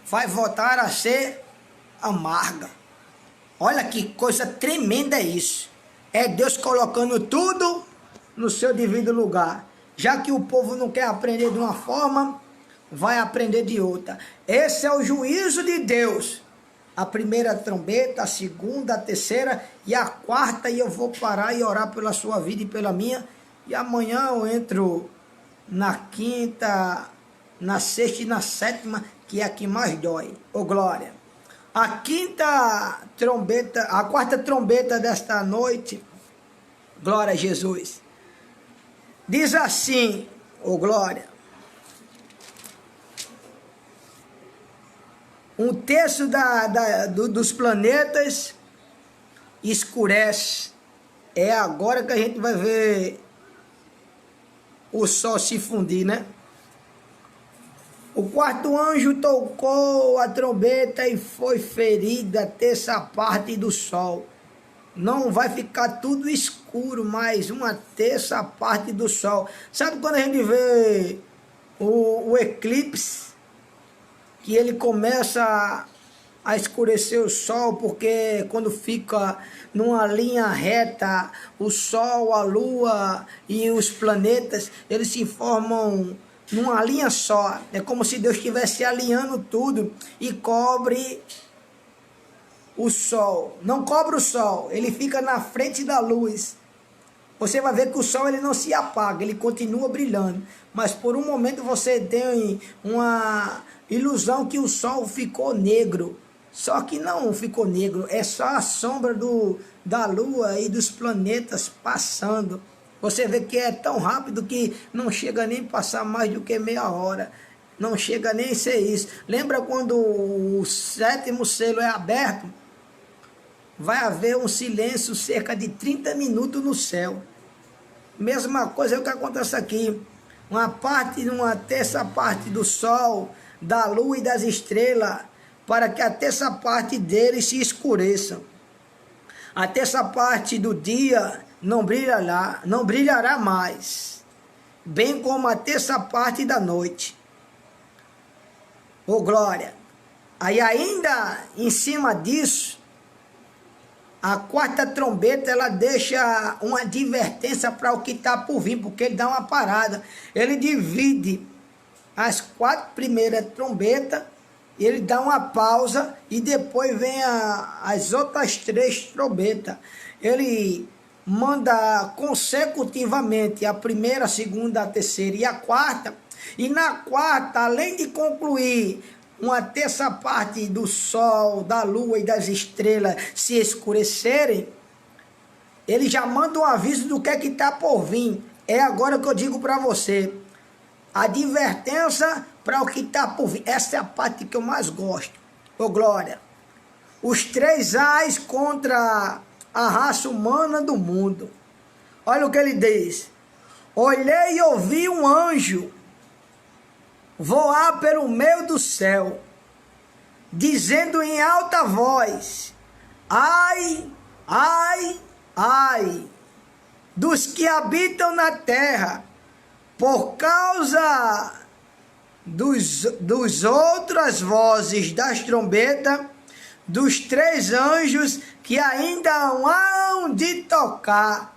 vai voltar a ser amarga. Olha que coisa tremenda é isso. É Deus colocando tudo no seu devido lugar. Já que o povo não quer aprender de uma forma, vai aprender de outra. Esse é o juízo de Deus. A primeira trombeta, a segunda, a terceira e a quarta, e eu vou parar e orar pela sua vida e pela minha. E amanhã eu entro na quinta, na sexta e na sétima, que é a que mais dói. Ô glória! A quarta trombeta desta noite, glória a Jesus, diz assim, ô glória: um terço dos planetas escurece. É agora que a gente vai ver o sol se fundir, né? O quarto anjo tocou a trombeta e foi ferida a terça parte do sol. Não vai ficar tudo escuro, mas uma terça parte do sol. Sabe quando a gente vê o eclipse, que ele começa a escurecer o sol, porque quando fica numa linha reta, o sol, a lua e os planetas, eles se formam numa linha só. É como se Deus estivesse alinhando tudo e cobre o sol. Não cobre o sol, ele fica na frente da luz. Você vai ver que o sol ele não se apaga, ele continua brilhando. Mas por um momento você tem uma ilusão que o sol ficou negro. Só que não ficou negro, é só a sombra da lua e dos planetas passando. Você vê que é tão rápido que não chega nem a passar mais do que meia hora. Não chega nem a ser isso. Lembra quando o sétimo selo é aberto? Vai haver um silêncio cerca de 30 minutos no céu. Mesma coisa é o que acontece aqui. Uma terça parte do sol, da lua e das estrelas, para que a terça parte deles se escureça. A terça parte do dia não brilhará mais, bem como a terça parte da noite. Ô glória! Aí ainda em cima disso, a quarta trombeta, ela deixa uma advertência para o que está por vir, porque ele dá uma parada. Ele divide as 4 primeiras trombetas, ele dá uma pausa e depois vem as outras 3 trombetas. Ele manda consecutivamente a primeira, a segunda, a terceira e a quarta. E na quarta, além de concluir uma terça parte do sol, da lua e das estrelas se escurecerem, ele já manda um aviso do que é que está por vir. É agora que eu digo para você. Advertência para o que está por vir. Essa é a parte que eu mais gosto. Ô glória! Os 3 ais contra a raça humana do mundo. Olha o que ele diz. Olhei e ouvi um anjo voar pelo meio do céu, dizendo em alta voz: ai, ai, ai, dos que habitam na terra, por causa dos outras vozes das trombetas, dos 3 anjos que ainda hão de tocar.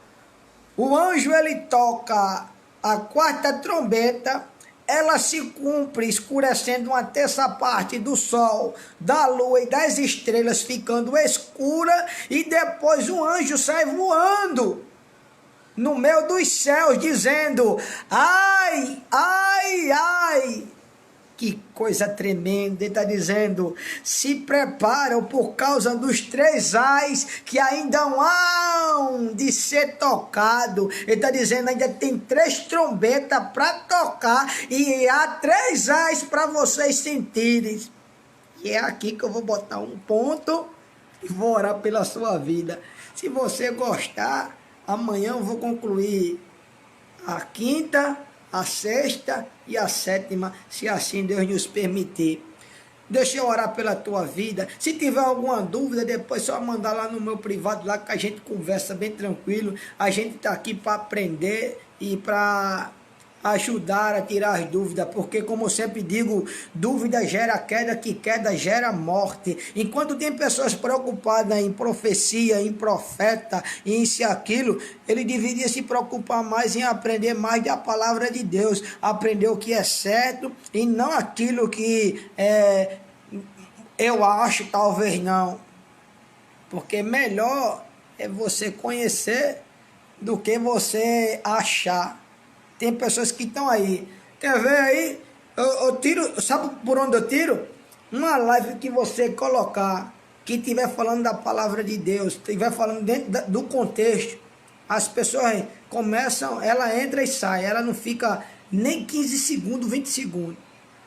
O anjo ele toca a 4ª trombeta, ela se cumpre escurecendo uma terça parte do sol, da lua e das estrelas, ficando escura, e depois o anjo sai voando no meio dos céus, dizendo: ai, ai, ai. Que coisa tremenda. Ele está dizendo: se preparam por causa dos 3 ais que ainda hão de ser tocado. Ele está dizendo: ainda tem 3 trombetas para tocar e há 3 ais para vocês sentirem. E é aqui que eu vou botar um ponto e vou orar pela sua vida. Se você gostar, amanhã eu vou concluir a 5ª, a 6ª e a 7ª, se assim Deus nos permitir. Deixa eu orar pela tua vida. Se tiver alguma dúvida, depois só mandar lá no meu privado, lá que a gente conversa bem tranquilo. A gente está aqui para aprender e para ajudar a tirar as dúvidas, porque como eu sempre digo, dúvida gera queda, que queda gera morte. Enquanto tem pessoas preocupadas em profecia, em profeta, em isso e aquilo, ele deveria se preocupar mais em aprender mais da palavra de Deus, aprender o que é certo e não aquilo que eu acho, talvez não, porque melhor é você conhecer do que você achar. Tem pessoas que estão aí. Quer ver aí? Eu tiro, sabe por onde eu tiro? Uma live que você colocar, que estiver falando da palavra de Deus, estiver falando dentro do contexto, as pessoas começam, ela entra e sai, ela não fica nem 15 segundos, 20 segundos.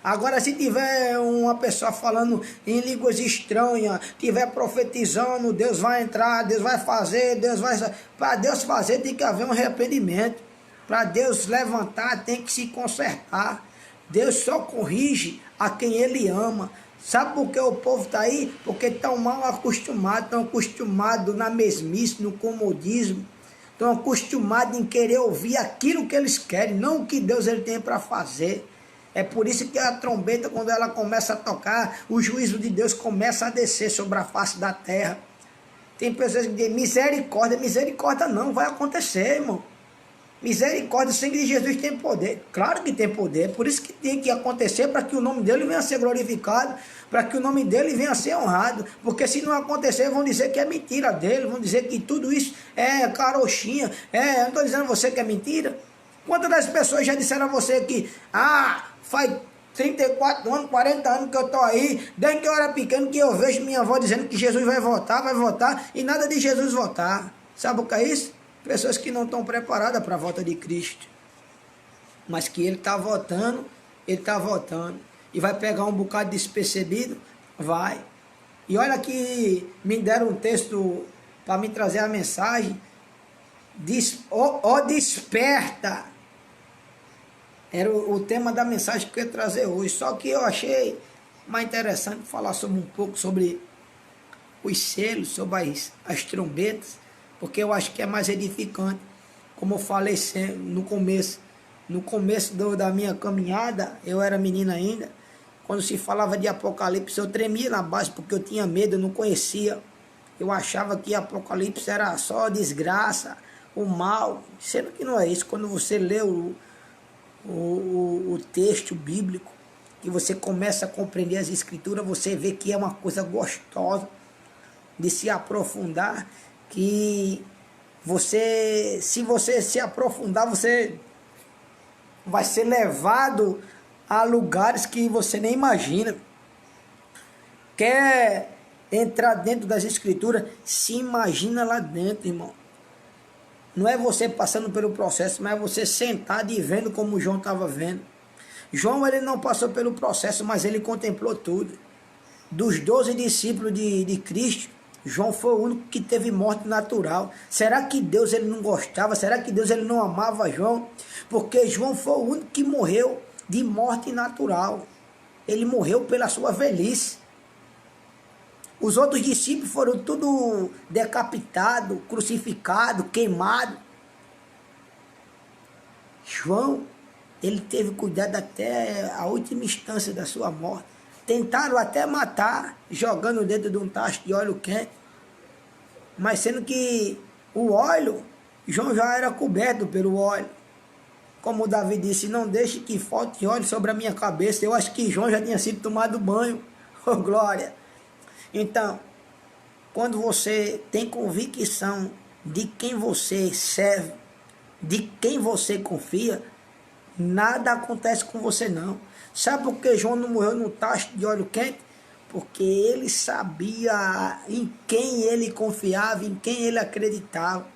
Agora, se tiver uma pessoa falando em línguas estranhas, tiver profetizando, Deus vai entrar, Deus vai fazer, Deus vai... Para Deus fazer tem que haver um arrependimento. Para Deus levantar, tem que se consertar. Deus só corrige a quem Ele ama. Sabe por que o povo está aí? Porque estão mal acostumados, estão acostumados na mesmice, no comodismo. Estão acostumados em querer ouvir aquilo que eles querem, não o que Deus ele tem para fazer. É por isso que a trombeta, quando ela começa a tocar, o juízo de Deus começa a descer sobre a face da terra. Tem pessoas que dizem, misericórdia, misericórdia não vai acontecer, irmão. Misericórdia, o sangue de Jesus tem poder. Claro que tem poder, é por isso que tem que acontecer, para que o nome dele venha a ser glorificado, para que o nome dele venha a ser honrado. Porque se não acontecer, vão dizer que é mentira dele, vão dizer que tudo isso é carochinha. Eu não estou dizendo a você que é mentira. Quantas das pessoas já disseram a você que, faz 34 anos, 40 anos que eu estou aí, desde que eu era pequeno, que eu vejo minha avó dizendo que Jesus vai voltar, e nada de Jesus voltar. Sabe o que é isso? Pessoas que não estão preparadas para a volta de Cristo. Mas que ele está voltando, e vai pegar um bocado despercebido, vai. E olha que me deram um texto para me trazer a mensagem, desperta. Era o tema da mensagem que eu ia trazer hoje. Só que eu achei mais interessante falar um pouco sobre os selos, sobre as trombetas, porque eu acho que é mais edificante. Como eu falei no começo da minha caminhada, eu era menina ainda, quando se falava de Apocalipse, eu tremia na base, porque eu tinha medo, eu não conhecia. Eu achava que Apocalipse era só desgraça, o mal, sendo que não é isso. Quando você lê o texto bíblico, que você começa a compreender as escrituras, você vê que é uma coisa gostosa de se aprofundar, que se você se aprofundar, você vai ser levado a lugares que você nem imagina. Quer entrar dentro das escrituras? Se imagina lá dentro, irmão. Não é você passando pelo processo, mas é você sentado e vendo como João estava vendo. João, ele não passou pelo processo, mas ele contemplou tudo. Dos 12 discípulos de Cristo, João foi o único que teve morte natural. Será que Deus ele não gostava? Será que Deus ele não amava João? Porque João foi o único que morreu de morte natural. Ele morreu pela sua velhice. Os outros discípulos foram tudo decapitados, crucificados, queimados. João, ele teve cuidado até a última instância da sua morte. Tentaram até matar, jogando dentro de um tacho de óleo quente. Mas sendo que o óleo, João já era coberto pelo óleo. Como Davi disse, não deixe que falte óleo sobre a minha cabeça. Eu acho que João já tinha sido tomado banho. Oh, glória! Então, quando você tem convicção de quem você serve, de quem você confia, nada acontece com você não. Sabe por que João não morreu no tacho de óleo quente? Porque ele sabia em quem ele confiava, em quem ele acreditava.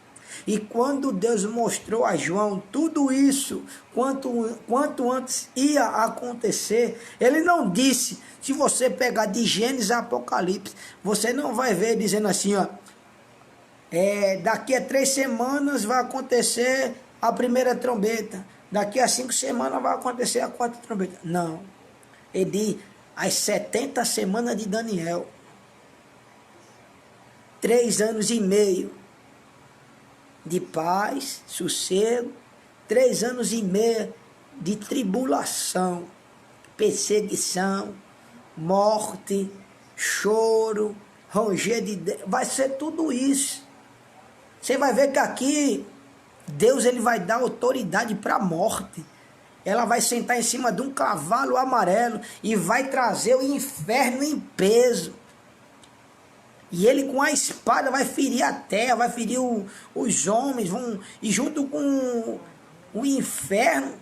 E quando Deus mostrou a João tudo isso, quanto antes ia acontecer, ele não disse, se você pegar de Gênesis a Apocalipse, você não vai ver dizendo assim, daqui a 3 semanas vai acontecer a primeira trombeta, daqui a 5 semanas vai acontecer a 4ª trombeta. Não. Ele diz, as 70 semanas de Daniel, 3 anos e meio de paz, sossego, 3 anos e meio de tribulação, perseguição, morte, choro, ranger de dentes, vai ser tudo isso. Você vai ver que aqui Deus ele vai dar autoridade para a morte. Ela vai sentar em cima de um cavalo amarelo e vai trazer o inferno em peso. E ele com a espada vai ferir a terra, vai ferir os homens, e junto com o inferno,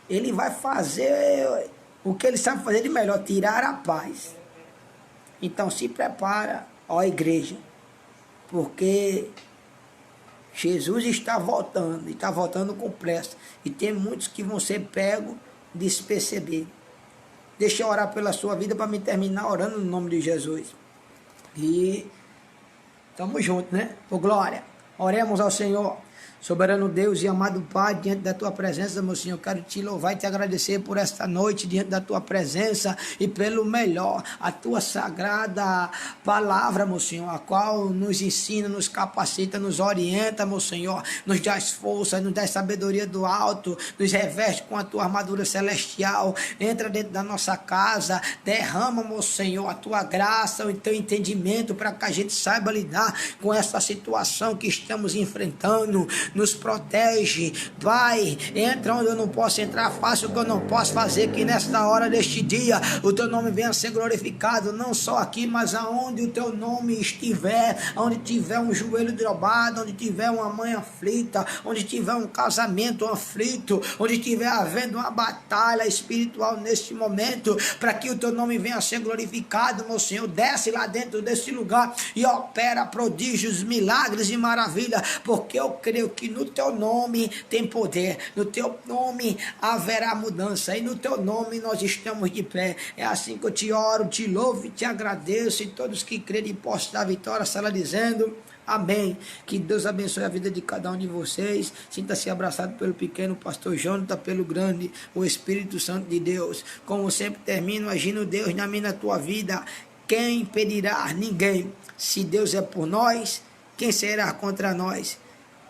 ele vai fazer o que ele sabe fazer de melhor, tirar a paz. Então se prepara, ó igreja, porque Jesus está voltando, e está voltando com pressa. E tem muitos que vão ser pegos despercebidos. Deixa eu orar pela sua vida para me terminar orando no nome de Jesus. E estamos juntos, né? Por glória. Oremos ao Senhor. Soberano Deus e amado Pai, diante da Tua presença, meu Senhor, quero Te louvar e Te agradecer por esta noite, diante da Tua presença e pelo melhor, a Tua sagrada palavra, meu Senhor, a qual nos ensina, nos capacita, nos orienta, meu Senhor, nos dá força, nos dá sabedoria do alto, nos reveste com a Tua armadura celestial, entra dentro da nossa casa, derrama, meu Senhor, a Tua graça, o Teu entendimento, para que a gente saiba lidar com essa situação que estamos enfrentando. Nos protege, Pai, entra onde eu não posso entrar, faça o que eu não posso fazer, que nesta hora deste dia o Teu nome venha a ser glorificado, não só aqui, mas aonde o Teu nome estiver, onde tiver um joelho dobrado, onde tiver uma mãe aflita, onde tiver um casamento aflito, onde tiver havendo uma batalha espiritual neste momento, para que o Teu nome venha a ser glorificado, meu Senhor, desce lá dentro desse lugar e opera prodígios, milagres e maravilha, porque eu creio que no Teu nome tem poder, no Teu nome haverá mudança, e no Teu nome nós estamos de pé. É assim que eu te oro, te louvo e te agradeço, e todos que crerem possam dar vitória, estará dizendo amém. Que Deus abençoe a vida de cada um de vocês. Sinta-se abraçado pelo pequeno pastor Jonathan, pelo grande, o Espírito Santo de Deus. Como sempre termino, agindo Deus na minha, na tua vida, quem impedirá? Ninguém. Se Deus é por nós, quem será contra nós?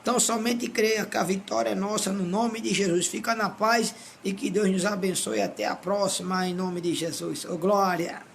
Então somente creia que a vitória é nossa, no nome de Jesus. Fica na paz e que Deus nos abençoe. Até a próxima, em nome de Jesus. Oh, glória!